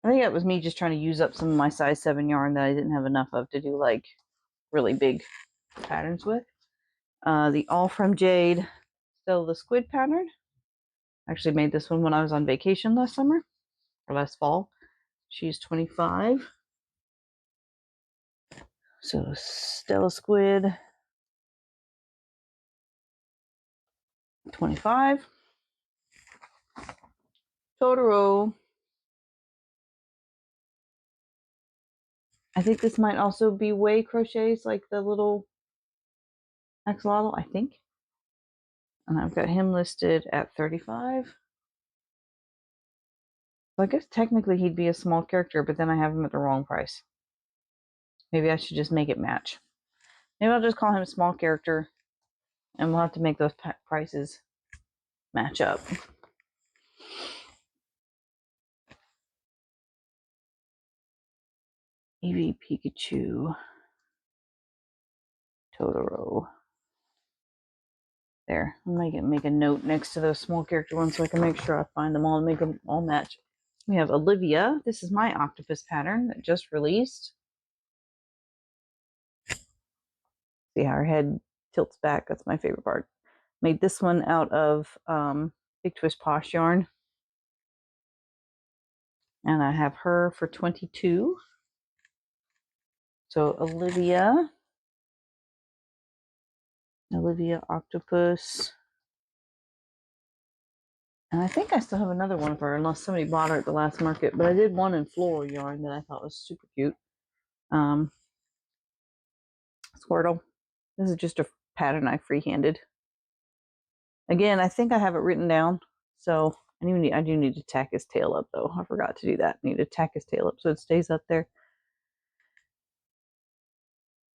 I think that was me just trying to use up some of my size 7 yarn that I didn't have enough of to do like really big patterns with. The All From Jade Stella the Squid pattern. I actually made this one when I was on vacation last summer or last fall. She's 25. So Stella Squid, 25. Totoro. I think this might also be Way Crochets, like the little axolotl, I think. And I've got him listed at 35. So I guess technically he'd be a small character, but then I have him at the wrong price. Maybe I should just make it match. Maybe I'll just call him a small character, and we'll have to make those prices match up. Eevee, Pikachu, Totoro. There, I'll make a note next to those small character ones so I can make sure I find them all and make them all match. We have Olivia. This is my octopus pattern that just released. See how her head tilts back? That's my favorite part. Made this one out of Big Twist Posh yarn. And I have her for 22. So Olivia Octopus. And I think I still have another one of her, unless somebody bought her at the last market. But I did one in floral yarn that I thought was super cute. Squirtle. This is just a pattern I freehanded. Again, I think I have it written down. So I do need to tack his tail up, though. I forgot to do that. I need to tack his tail up so it stays up there.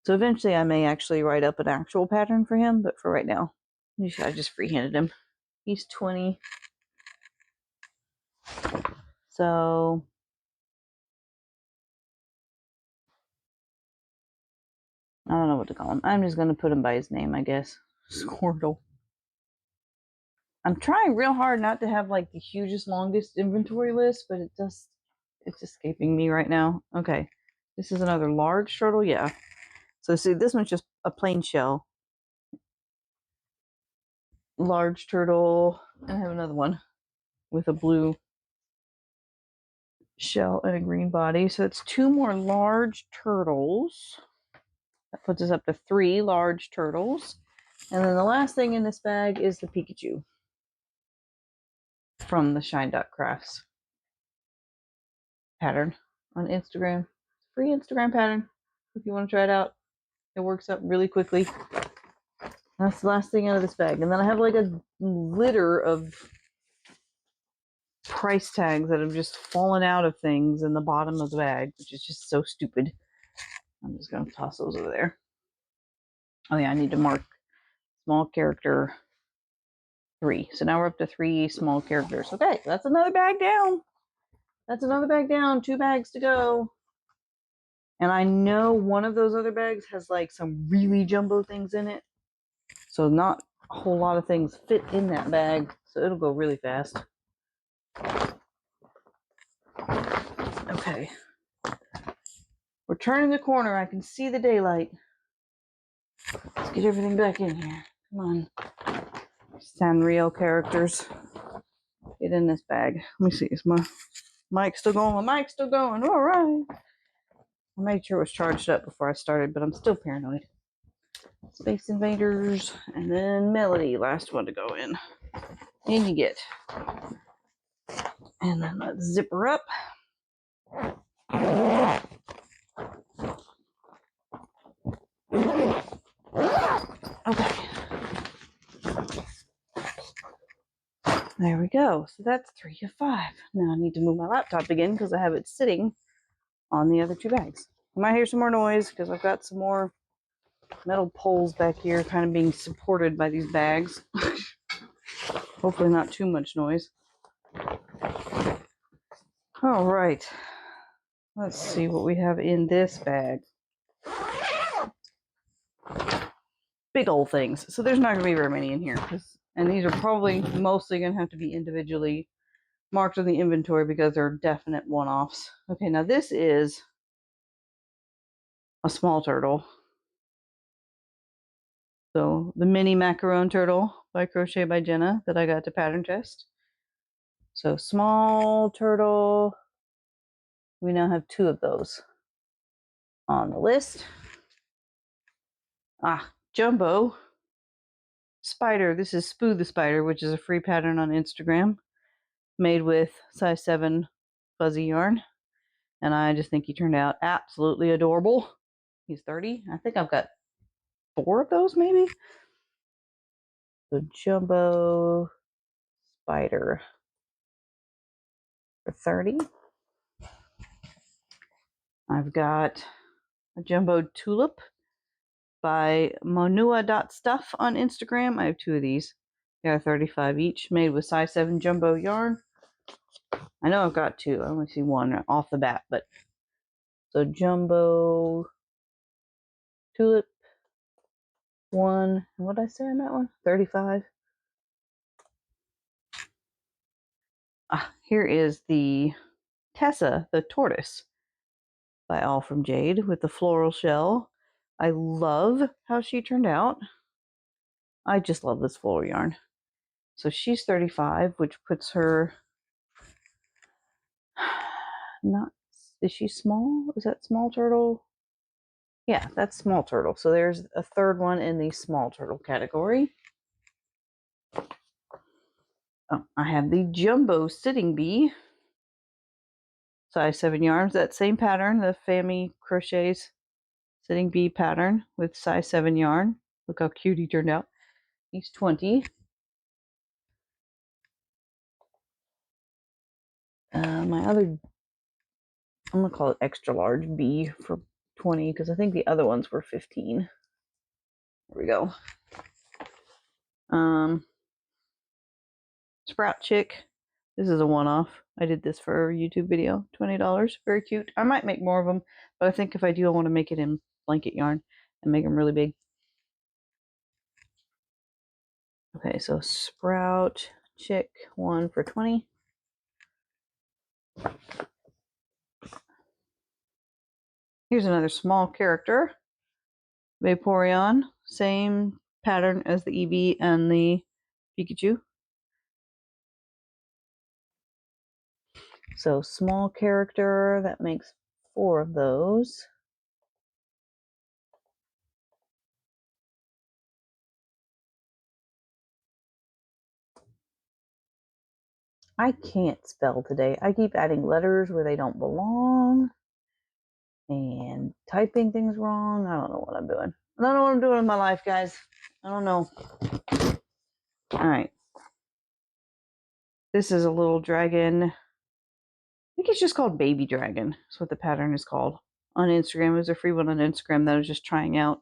So eventually I may actually write up an actual pattern for him, but for right now, I just freehanded him. He's 20. So I don't know what to call him. I'm just going to put him by his name, I guess. Squirtle. I'm trying real hard not to have like the hugest, longest inventory list, but it's escaping me right now. Okay. This is another large turtle. Yeah. So see, this one's just a plain shell. Large turtle. And I have another one with a blue shell and a green body. So it's 2 more large turtles. That puts us up to 3 large turtles. And then the last thing in this bag is the Pikachu from the Shine Dot Crafts pattern on Instagram. Free Instagram pattern if you want to try it out. It works up really quickly. That's the last thing out of this bag. And then I have like a litter of price tags that have just fallen out of things in the bottom of the bag, which is just so stupid. I'm just going to toss those over there. Oh yeah, I need to mark small character 3. So now we're up to 3 small characters. Okay, that's another bag down. That's another bag down. 2 bags to go. And I know one of those other bags has like some really jumbo things in it. So not a whole lot of things fit in that bag. So it'll go really fast. Okay. We're turning the corner. I can see the daylight. Let's get everything back in here. Come on. Sanrio characters. Get in this bag. Let me see. Is my mic still going? My mic's still going. All right. I made sure it was charged up before I started, but I'm still paranoid. Space Invaders, and then Melody, last one to go in. And you get. And then let's zip her up. Okay. There we go. So that's 3 of 5. Now I need to move my laptop again because I have it sitting on the other 2 bags. You might hear some more noise because I've got some more metal poles back here kind of being supported by these bags. Hopefully not too much noise. All right. Let's see what we have in this bag. Big old things. So there's not going to be very many in here. And these are probably mostly going to have to be individually marked on the inventory because they're definite one-offs. Okay, now this is a small turtle. So the mini macaron turtle by Crochet by Jenna that I got to pattern test. So small turtle. We now have 2 of those on the list. Jumbo spider. This is Spoo the Spider, which is a free pattern on Instagram made with size 7 fuzzy yarn. And I just think he turned out absolutely adorable. He's 30. I think I've got 4 of those maybe. So Jumbo Spider for 30. I've got a Jumbo Tulip by Monua.stuff on Instagram. I have 2 of these. They are 35 each, made with size 7 jumbo yarn. I know I've got 2. I only see 1 off the bat, but so Jumbo Tulip 1. What did I say on that one? 35. Here is the Tessa, the tortoise by All From Jade with the floral shell. I love how she turned out. I just love this floral yarn. So she's 35, which puts her not, is she small? Is that small turtle? Yeah, that's small turtle. So there's a 3rd one in the small turtle category. I have the Jumbo Sitting Bee, size 7 yarns. That same pattern, the Fami Crochets Sitting Bee pattern with size 7 yarn. Look how cute he turned out. He's 20. My other, I'm going to call it extra large bee for 20 because I think the other ones were 15. There we go. Sprout Chick. This is a one-off. I did this for a YouTube video. $20. Very cute. I might make more of them, but I think if I do, I want to make it in blanket yarn and make them really big. Okay, so Sprout Chick 1 for 20. Here's another small character. Vaporeon. Same pattern as the Eevee and the Pikachu. So small character, that makes 4 of those. I can't spell today. I keep adding letters where they don't belong and typing things wrong. I don't know what I'm doing. I don't know what I'm doing in my life, guys. I don't know. All right. This is a little dragon. I think it's just called Baby Dragon. That's what the pattern is called on Instagram. It was a free one on Instagram that I was just trying out.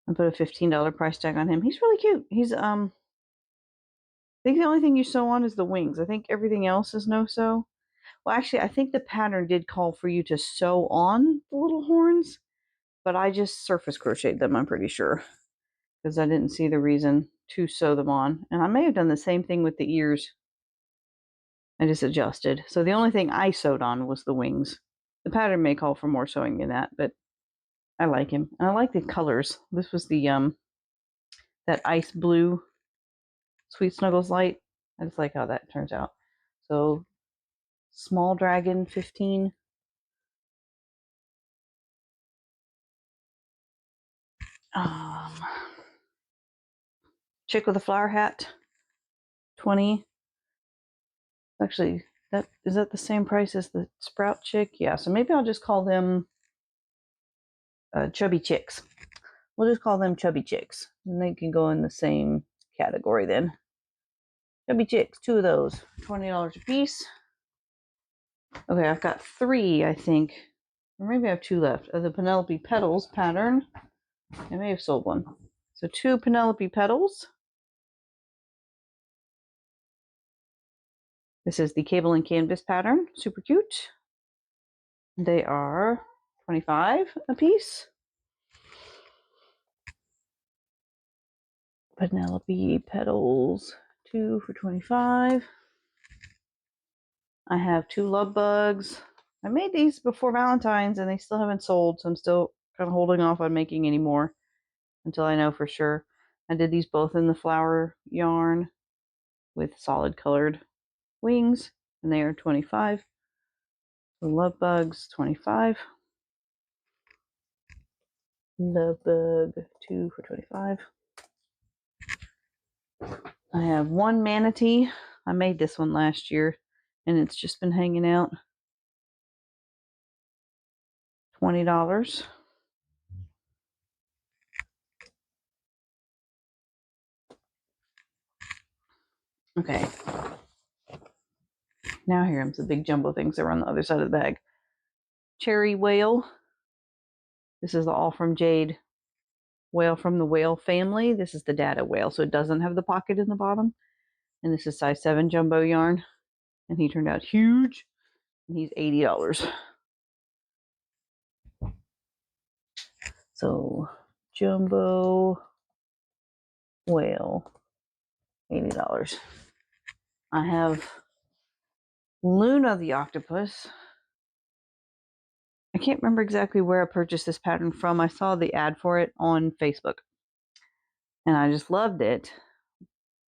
I put a $15 price tag on him. He's really cute. He's I think the only thing you sew on is the wings. I think everything else is no sew. Well, actually, I think the pattern did call for you to sew on the little horns, but I just surface crocheted them, I'm pretty sure, because I didn't see the reason to sew them on. And I may have done the same thing with the ears. I just adjusted. So the only thing I sewed on was the wings. The pattern may call for more sewing than that, but I like him. And I like the colors. This was the that ice blue Sweet Snuggles light. I just like how that turns out. So small dragon 15. Chick with a flower hat 20. Actually, that is that the same price as the Sprout Chick? Yeah, so maybe I'll just call them Chubby Chicks. We'll just call them Chubby Chicks, and they can go in the same category then. Chubby Chicks, 2 of those, $20 a piece. Okay, I've got 3, I think, or maybe I have 2 left of the Penelope Petals pattern. I may have sold 1. So 2 Penelope Petals. This is the Cable and Canvas pattern, super cute. They are 25 a piece. Penelope Petals 2 for $25. I have 2 love bugs. I made these before Valentine's and they still haven't sold, so I'm still kind of holding off on making any more until I know for sure. I did these both in the flower yarn with solid colored wings, and they are $25. The love bugs, $25. Love bug, 2 for $25. I have 1 manatee. I made this one last year, and it's just been hanging out. $20. Okay. Now here comes the big jumbo things that are on the other side of the bag. Cherry whale. This is the All From Jade whale from the whale family. This is the data whale, so it doesn't have the pocket in the bottom. And this is size 7 jumbo yarn. And he turned out huge. And he's $80. So jumbo whale, $80. I have Luna the octopus. I can't remember exactly where I purchased this pattern from. I saw the ad for it on Facebook. And I just loved it.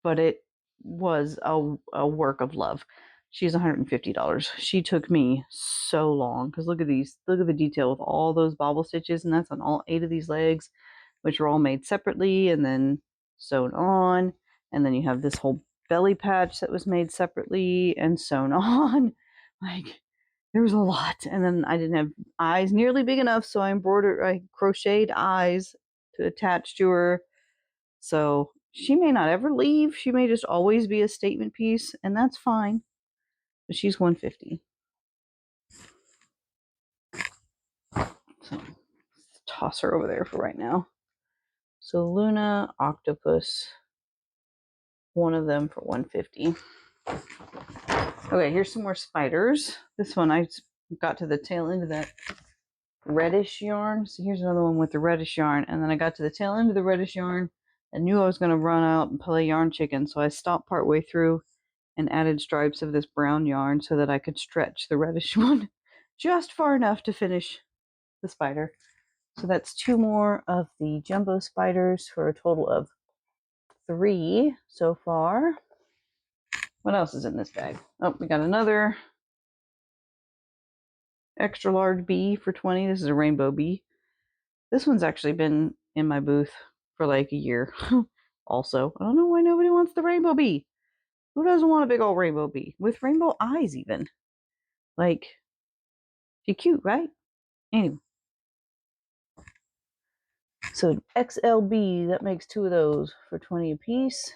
But it was a work of love. She's $150. She took me so long because look at these. Look at the detail with all those bobble stitches, and that's on all 8 of these legs, which are all made separately and then sewn on. And then you have this whole belly patch that was made separately and sewn on. Like, there was a lot. And then I didn't have eyes nearly big enough, so I crocheted eyes to attach to her. So she may not ever leave. She may just always be a statement piece, and that's fine. But she's $150. So let's toss her over there for right now. So Luna, octopus, one of them for $150. Okay, here's some more spiders. This one I got to the tail end of that reddish yarn. So here's another one with the reddish yarn, and then I got to the tail end of the reddish yarn. I knew I was going to run out and play yarn chicken, so I stopped partway through and added stripes of this brown yarn so that I could stretch the reddish one just far enough to finish the spider. So that's 2 more of the jumbo spiders for a total of 3 so far. What else is in this bag? Oh, we got another extra large bee for $20. This is a rainbow bee. This one's actually been in my booth for like a year. Also, I don't know why nobody wants the rainbow bee. Who doesn't want a big old rainbow bee with rainbow eyes even? Like, she's cute, right? Anyway. So XLB, that makes 2 of those for $20 a piece.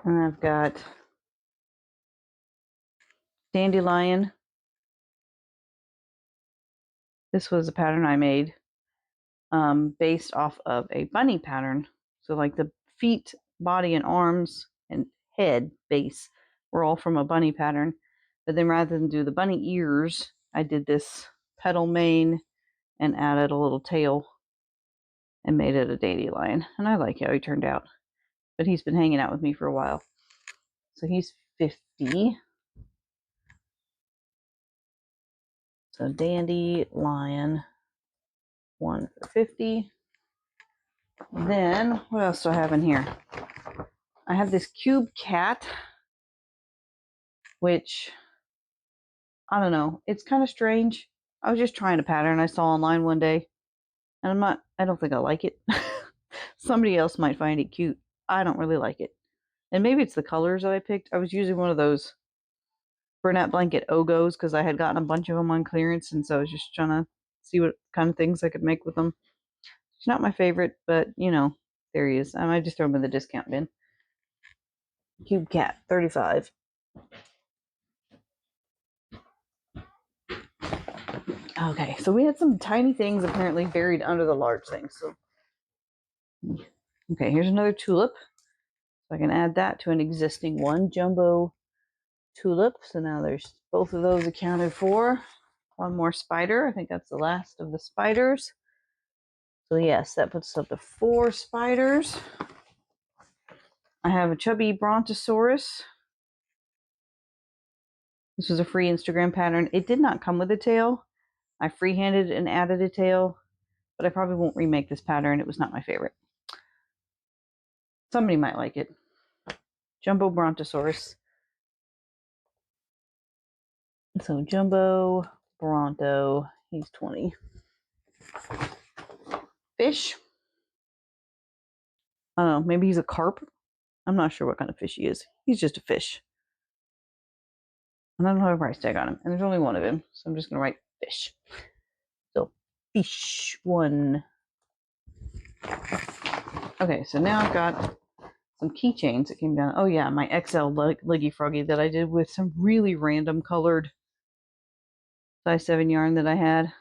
And I've got Dandelion. This was a pattern I made based off of a bunny pattern. So like the feet, body, and arms and head base were all from a bunny pattern. But then rather than do the bunny ears, I did this petal mane and added a little tail and made it a dandelion. And I like how he turned out. But he's been hanging out with me for a while. So he's $50. So dandelion, 1 for $50. Then what else do I have in here? I have this cube cat, which I don't know. It's kind of strange. I was just trying a pattern I saw online one day, and I don't think I like it. Somebody else might find it cute. I don't really like it. And maybe it's the colors that I picked. I was using one of those Bernat Blanket Ogos because I had gotten a bunch of them on clearance, and so I was just trying to see what kind of things I could make with them. It's not my favorite, but you know, there he is. I might just throw him in the discount bin. Cube cat, $35. Okay, so we had some tiny things apparently buried under the large things. So, okay, here's another tulip. So I can add that to an existing one, jumbo tulip. So now there's both of those accounted for. One more spider. I think that's the last of the spiders. So yes, that puts us up to 4 spiders. I have a chubby Brontosaurus. This was a free Instagram pattern. It did not come with a tail. I freehanded and added a tail, but I probably won't remake this pattern. It was not my favorite. Somebody might like it. Jumbo Brontosaurus. So Jumbo Bronto, he's 20. Fish. I don't know, maybe he's a carp. I'm not sure what kind of fish he is. He's just a fish. And I don't have a price tag on him. And there's only one of him. So I'm just going to write fish. So fish 1. Okay, so now I've got some keychains that came down. Oh yeah, my XL Leggy Froggy that I did with some really random colored size 7 yarn that I had.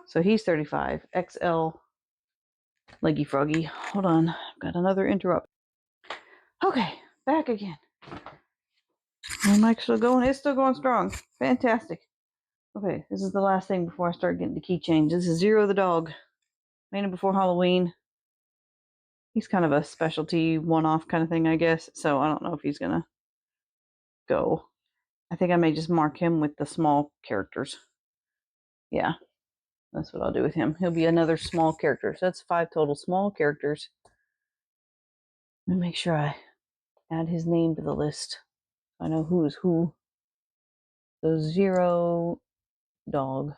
So he's 35. XL Leggy Froggy. Hold on, I've got another interrupt. Okay, back again. My mic's still going. It's still going strong. Fantastic. Okay, this is the last thing before I start getting to keychains. This is Zero the dog. Made him before Halloween. He's kind of a specialty one-off kind of thing, I guess. So I don't know if he's gonna go. I think I may just mark him with the small characters. Yeah, that's what I'll do with him. He'll be another small character. So that's 5 total small characters. Let me make sure I add his name to the list. I know who is who. So Zero dog.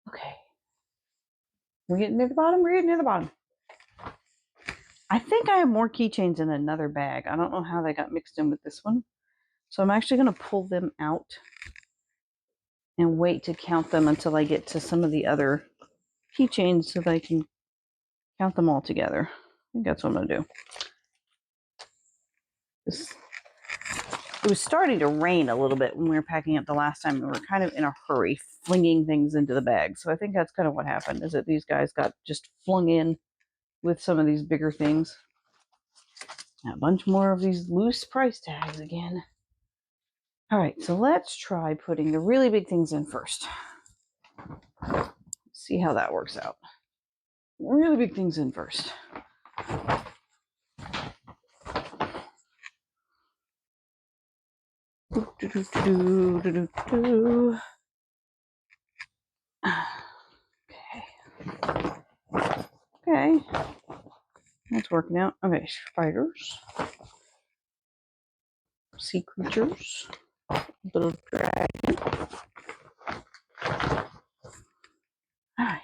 Okay. We're getting near the bottom. We're getting near the bottom. I think I have more keychains in another bag. I don't know how they got mixed in with this one. So I'm actually going to pull them out and wait to count them until I get to some of the other keychains so that I can count them all together. I think that's what I'm going to do. It was starting to rain a little bit when we were packing up the last time. We were kind of in a hurry, flinging things into the bag. So I think that's kind of what happened, is that these guys got just flung in with some of these bigger things. A bunch more of these loose price tags again. All right, so let's try putting the really big things in first. See how that works out. Really big things in first. Okay. That's working out. Okay, spiders. Sea creatures. Little dragon. Alright.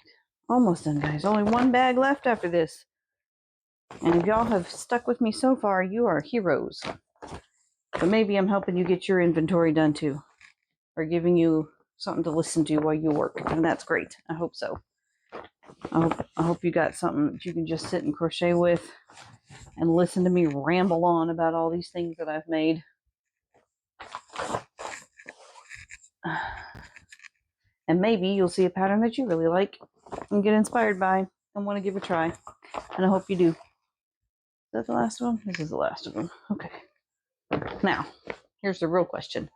Almost done, guys. Only one bag left after this. And if y'all have stuck with me so far, you are heroes. But maybe I'm helping you get your inventory done too. Or giving you something to listen to while you work. And that's great. I hope so. I hope you got something that you can just sit and crochet with and listen to me ramble on about all these things that I've made. And maybe you'll see a pattern that you really like and get inspired by and want to give a try. And I hope you do. Is that the last one? This is the last of them. Okay. Now, here's the real question.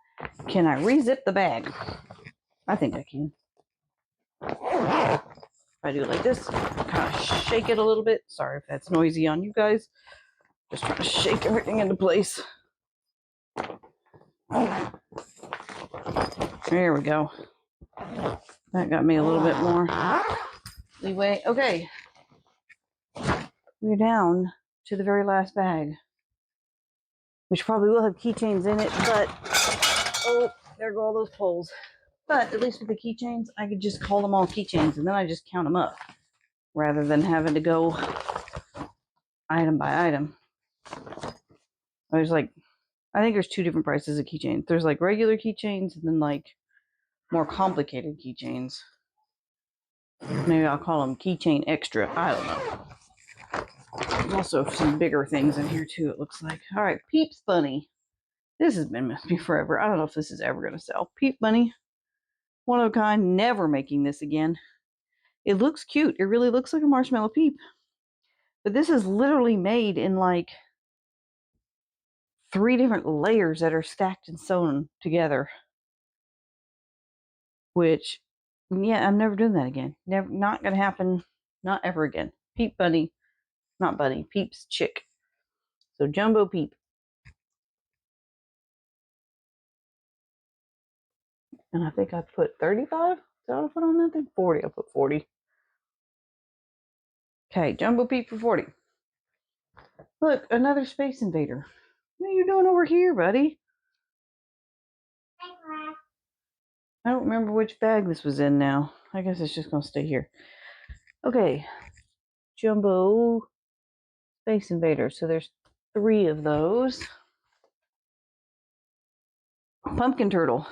Can I re-zip the bag? I think I can. If I do it like this, kind of shake it a little bit. Sorry if that's noisy on you guys. Just trying to shake everything into place. There we go. That got me a little bit more leeway. Okay. We're down to the very last bag, which probably will have keychains in it, but oh, there go all those poles. But at least with the keychains, I could just call them all keychains and then I just count them up rather than having to go item by item. There's like, I think there's 2 different prices of keychains. There's like regular keychains and then like more complicated keychains. Maybe I'll call them keychain extra. I don't know. There's also some bigger things in here too, it looks like. All right, Peeps Bunny. This has been with me forever. I don't know if this is ever going to sell. Peep Bunny. One of a kind. Never making this again. It looks cute. It really looks like a marshmallow peep. But this is literally made in like 3 different layers that are stacked and sewn together. Which, yeah, I'm never doing that again. Never, not going to happen. Not ever again. Peep Bunny. not bunny, Peep's chick. So Jumbo Peep. And I think I put 35. Is that what I put on that thing? 40. I put 40. Okay, Jumbo Peep for 40. Look, another Space Invader. What are you doing over here, buddy? I don't remember which bag this was in now. I guess it's just going to stay here. Okay, Jumbo Space Invader. So there's 3 of those. Pumpkin turtle.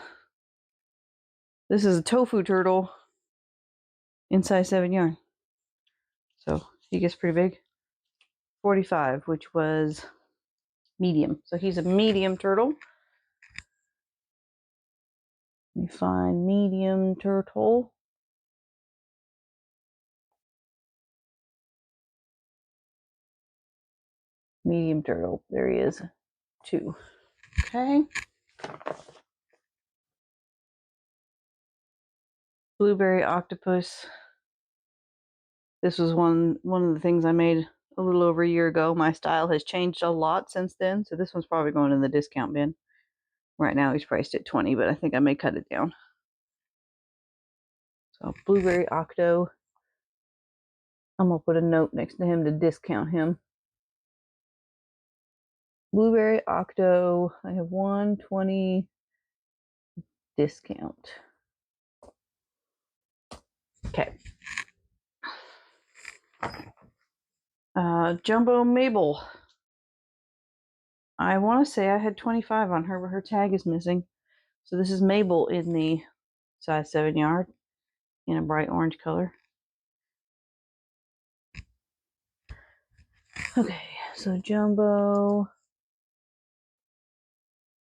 This is a tofu turtle in size 7 yarn. So he gets pretty big. 45, which was medium. So he's a medium turtle. Let me find medium turtle. Medium turtle. There he is. 2. Okay. Blueberry octopus. This was one of the things I made a little over a year ago. My style has changed a lot since then, so this one's probably going in the discount bin. Right now he's priced at 20, but I think I may cut it down. So blueberry octo. I'm gonna put a note next to him to discount him. Blueberry octo. I have 120 discount. Okay. Jumbo Mabel. I want to say I had 25 on her, but her tag is missing. So this is Mabel in the size 7 yard in a bright orange color. Okay, so Jumbo.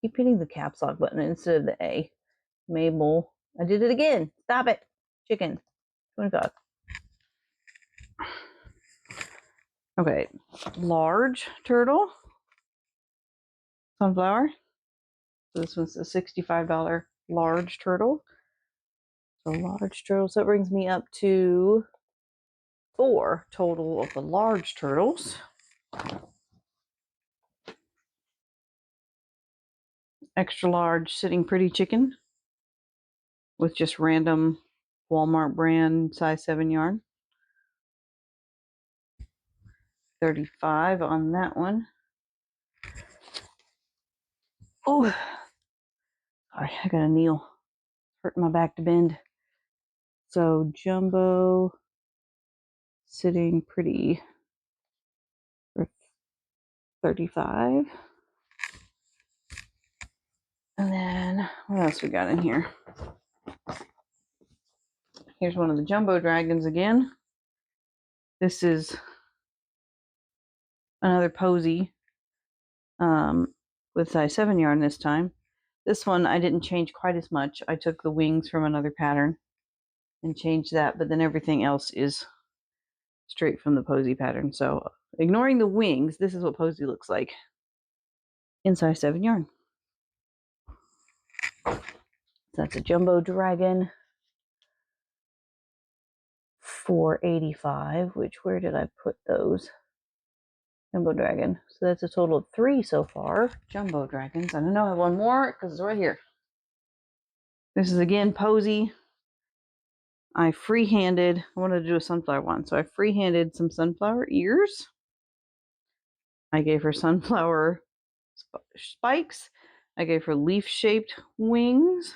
Keep hitting the caps lock button instead of the A. Mabel. I did it again. Stop it. Chicken. 25. Okay. Large turtle. Sunflower. So this one's a $65 large turtle. So large turtle. So that brings me up to 4 total of the large turtles. Extra large Sitting Pretty chicken with just random Walmart brand size 7 yarn. 35 on that one. Oh, sorry, I gotta kneel. Hurting my back to bend. So Jumbo Sitting Pretty for 35. And then what else we got in here? Here's one of the Jumbo Dragons again. This is another Posy with size 7 yarn this time. This one I didn't change quite as much. I took the wings from another pattern and changed that, but then everything else is straight from the Posy pattern. So ignoring the wings, this is what Posy looks like in size 7 yarn. So that's a Jumbo Dragon. 485, which where did I put those? Jumbo Dragon. So that's a total of 3 so far. Jumbo Dragons. I don't know, I have one more because it's right here. This is again Posy. I wanted to do a sunflower one, so I freehanded some sunflower ears. I gave her sunflower spikes. I gave her leaf-shaped wings.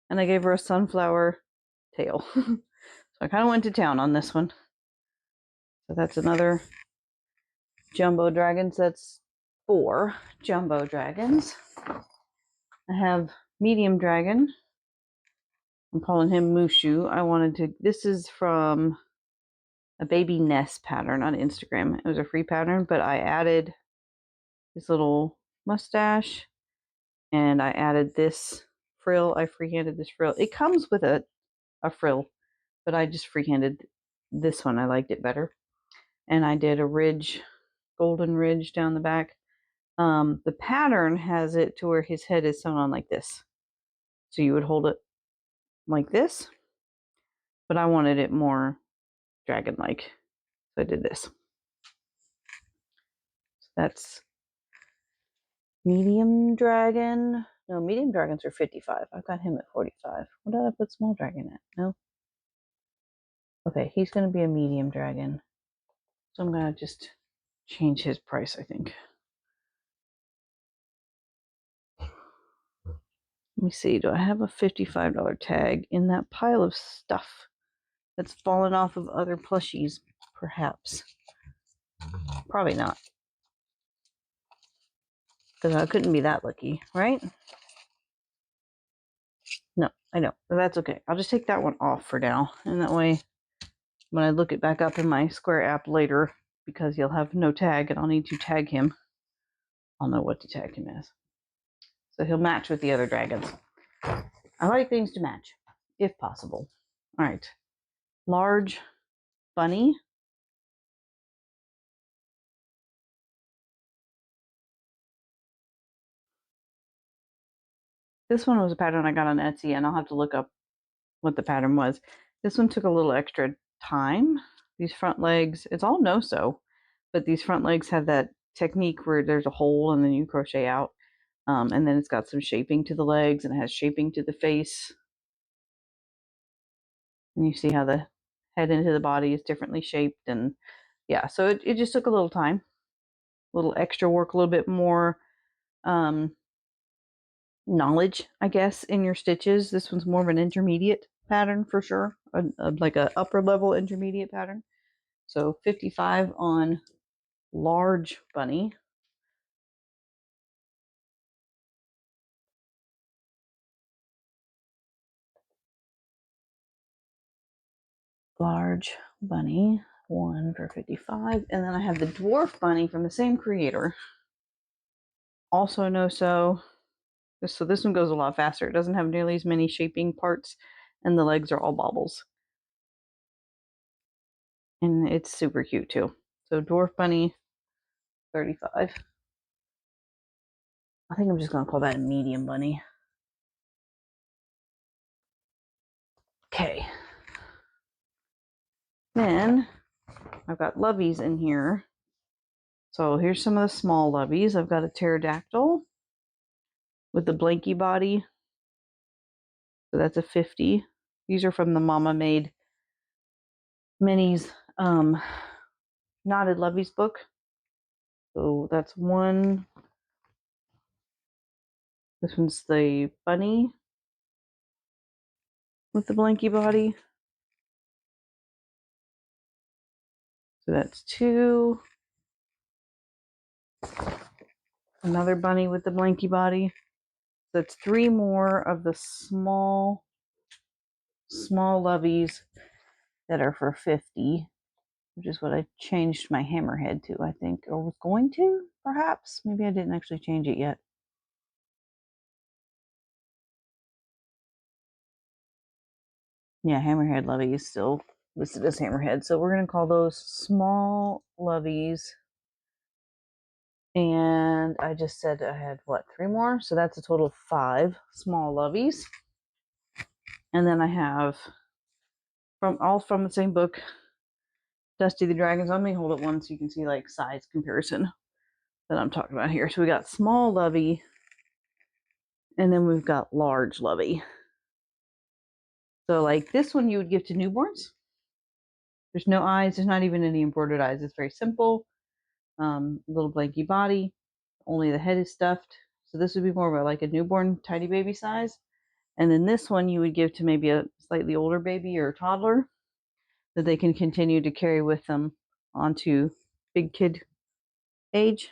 And I gave her a sunflower tail. So I kind of went to town on this one. So that's another Jumbo Dragons. That's 4 Jumbo Dragons. I have Medium Dragon. I'm calling him Mushu. This is from a Baby Nest pattern on Instagram. It was a free pattern, but I added this little mustache and I added this frill. I freehanded this frill. It comes with a frill, but I just freehanded this one. I liked it better. And I did a ridge, golden ridge down the back. The pattern has it to where his head is sewn on like this. So you would hold it like this, but I wanted it more dragon-like. So I did this. That's medium dragon. No, medium dragons are 55. I've got him at 45. What did I put small dragon at? No. Okay, he's going to be a medium dragon. So I'm going to just change his price, I think. Let me see. Do I have a $55 tag in that pile of stuff that's fallen off of other plushies? Perhaps. Probably not. Because I couldn't be that lucky, right? No, I know. But that's okay. I'll just take that one off for now. And that way, when I look it back up in my Square app later, because he'll have no tag and I'll need to tag him, I'll know what to tag him as. So he'll match with the other dragons. I like things to match, if possible. All right. Large bunny. This one was a pattern I got on Etsy, and I'll have to look up what the pattern was. This one took a little extra time. These front legs, it's all no-sew, but these front legs have that technique where there's a hole and then you crochet out. And then it's got some shaping to the legs and it has shaping to the face. And you see how the head into the body is differently shaped. And yeah, so it just took a little time, a little extra work, a little bit more knowledge, I guess, in your stitches. This one's more of an intermediate pattern for sure, like a upper level intermediate pattern. So 55 on large bunny. Large bunny, 1 for 55. And then I have the dwarf bunny from the same creator. Also no-sew. So this one goes a lot faster. It doesn't have nearly as many shaping parts, and the legs are all baubles. And it's super cute too. So dwarf bunny, 35. I think I'm just going to call that a medium bunny. Okay. Then I've got loveys in here. So here's some of the small loveys. I've got a pterodactyl with the blanky body. So that's a 50. These are from the Mama Made Minis Knotted Loveys book. So that's one. This one's the bunny with the blanky body. So that's 2. Another bunny with the blanky body. So that's 3 more of the small loveys that are for 50, which is what I changed my hammerhead to, I think, or was going to, perhaps. Maybe I didn't actually change it yet. Yeah, hammerhead lovey is still listed as hammerhead. So we're going to call those small loveys. And I just said I had, what, 3 more? So that's a total of 5 small loveys. And then I have, from the same book, Dusty the Dragons. Let me hold it one so you can see like size comparison that I'm talking about here. So we got small lovey, and then we've got large lovey. So like this one you would give to newborns. There's no eyes. There's not even any embroidered eyes. It's very simple. Little blanky body. Only the head is stuffed. So this would be more of like a newborn tiny baby size. And then this one you would give to maybe a slightly older baby or a toddler that they can continue to carry with them onto big kid age.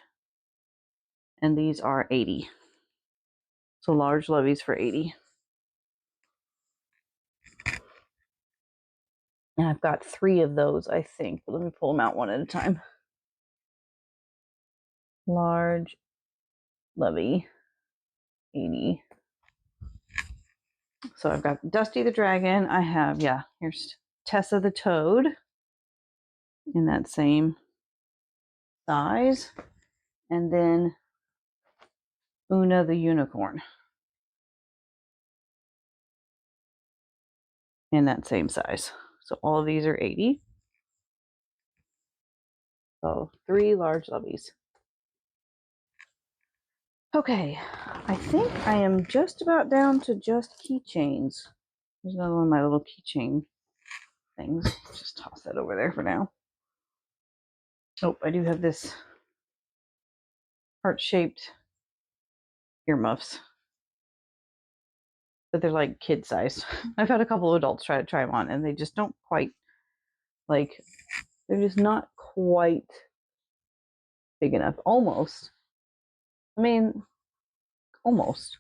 And these are 80. So large loveys for 80. And I've got 3 of those, I think. But let me pull them out one at a time. Large lovey, 80. So I've got Dusty the Dragon. I have, here's Tessa the Toad in that same size. And then Una the Unicorn in that same size. So all of these are 80. So 3 large loveys. Okay, I think I am just about down to just keychains. There's another one of my little keychain things. Just toss that over there for now. Oh, I do have this heart-shaped earmuffs, but they're like kid size. I've had a couple of adults try them on, and they just don't quite like. They're just not quite big enough. Almost. I mean, almost.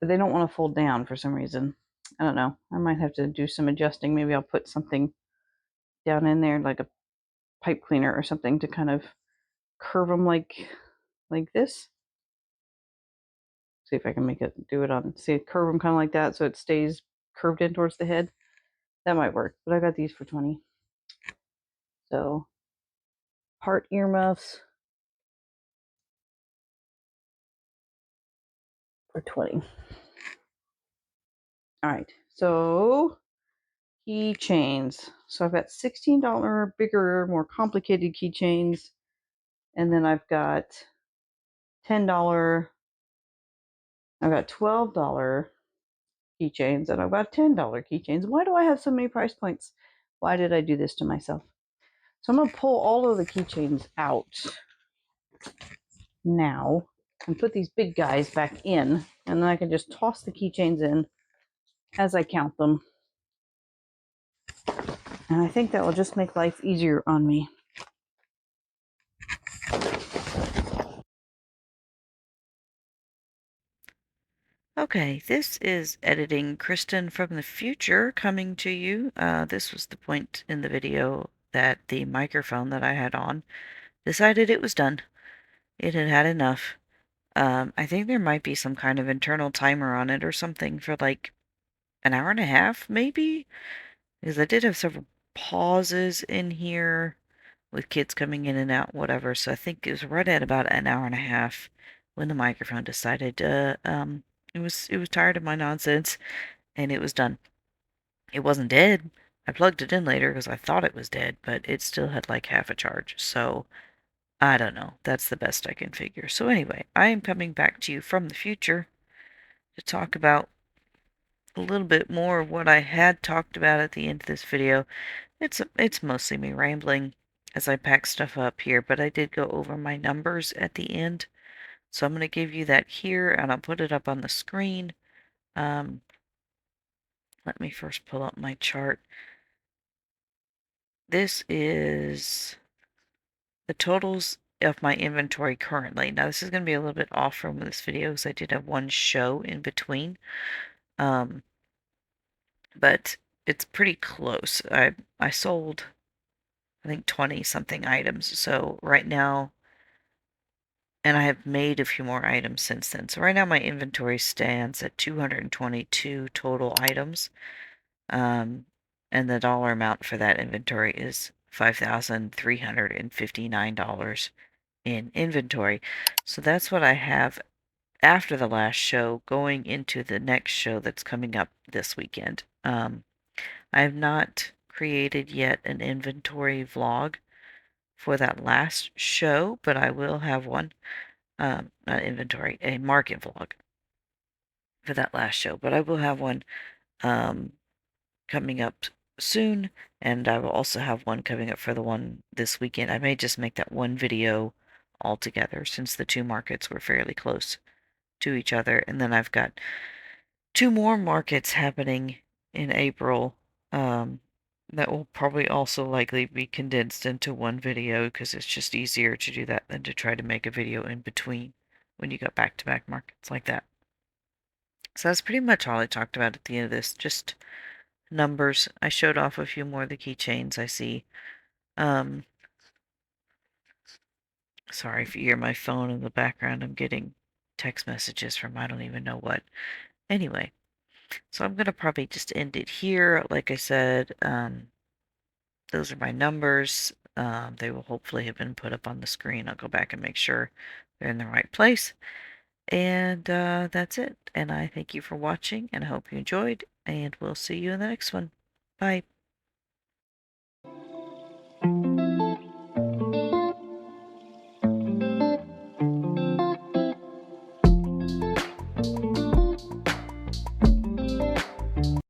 But they don't want to fold down for some reason. I don't know. I might have to do some adjusting. Maybe I'll put something down in there, like a pipe cleaner or something, to kind of curve them like this. See if I can make it do it on. See, curve them kind of like that, so it stays curved in towards the head. That might work. But I got these for 20. So heart earmuffs for 20. All right. So keychains. So I've got $16 bigger, more complicated keychains, and then I've got $10. I've got $12 keychains, and I've got $10 keychains. Why do I have so many price points? Why did I do this to myself? So I'm going to pull all of the keychains out now and put these big guys back in, and then I can just toss the keychains in as I count them. And I think that will just make life easier on me. Okay, this is editing Kristen from the future coming to you. This was the point in the video that the microphone that I had on decided it was done. It had had enough. I think there might be some kind of internal timer on it or something for like an hour and a half, maybe? Because I did have several pauses in here with kids coming in and out, whatever. So I think it was right at about an hour and a half when the microphone decided it was tired of my nonsense and it was done. It wasn't dead. I plugged it in later because I thought it was dead, but it still had like half a charge. So I don't know. That's the best I can figure. So anyway, I am coming back to you from the future to talk about a little bit more of what I had talked about at the end of this video. It's mostly me rambling as I pack stuff up here, but I did go over my numbers at the end. So I'm going to give you that here, and I'll put it up on the screen. Let me first pull up my chart. This is the totals of my inventory currently. Now, this is going to be a little bit off from this video because I did have one show in between. But it's pretty close. I sold, I think, 20 something items. So right now, and I have made a few more items since then. So right now my inventory stands at 222 total items. And the dollar amount for that inventory is $5,359 in inventory. So that's what I have after the last show going into the next show that's coming up this weekend. I have not created yet an inventory vlog for that last show, but I will have one. Not inventory, a market vlog for that last show. But I will have one coming up soon, and I will also have one coming up for the one this weekend. I may just make that one video altogether since the two markets were fairly close to each other. And then I've got 2 more markets happening in April that will probably also likely be condensed into one video because it's just easier to do that than to try to make a video in between when you got back-to-back markets like that. So that's pretty much all I talked about at the end of this, just numbers. I showed off a few more of the keychains I see. Sorry if you hear my phone in the background. I'm getting text messages from I don't even know what. Anyway, so I'm going to probably just end it here. Like I said, those are my numbers. They will hopefully have been put up on the screen. I'll go back and make sure they're in the right place. And that's it. And I thank you for watching and I hope you enjoyed. And we'll see you in the next one. Bye.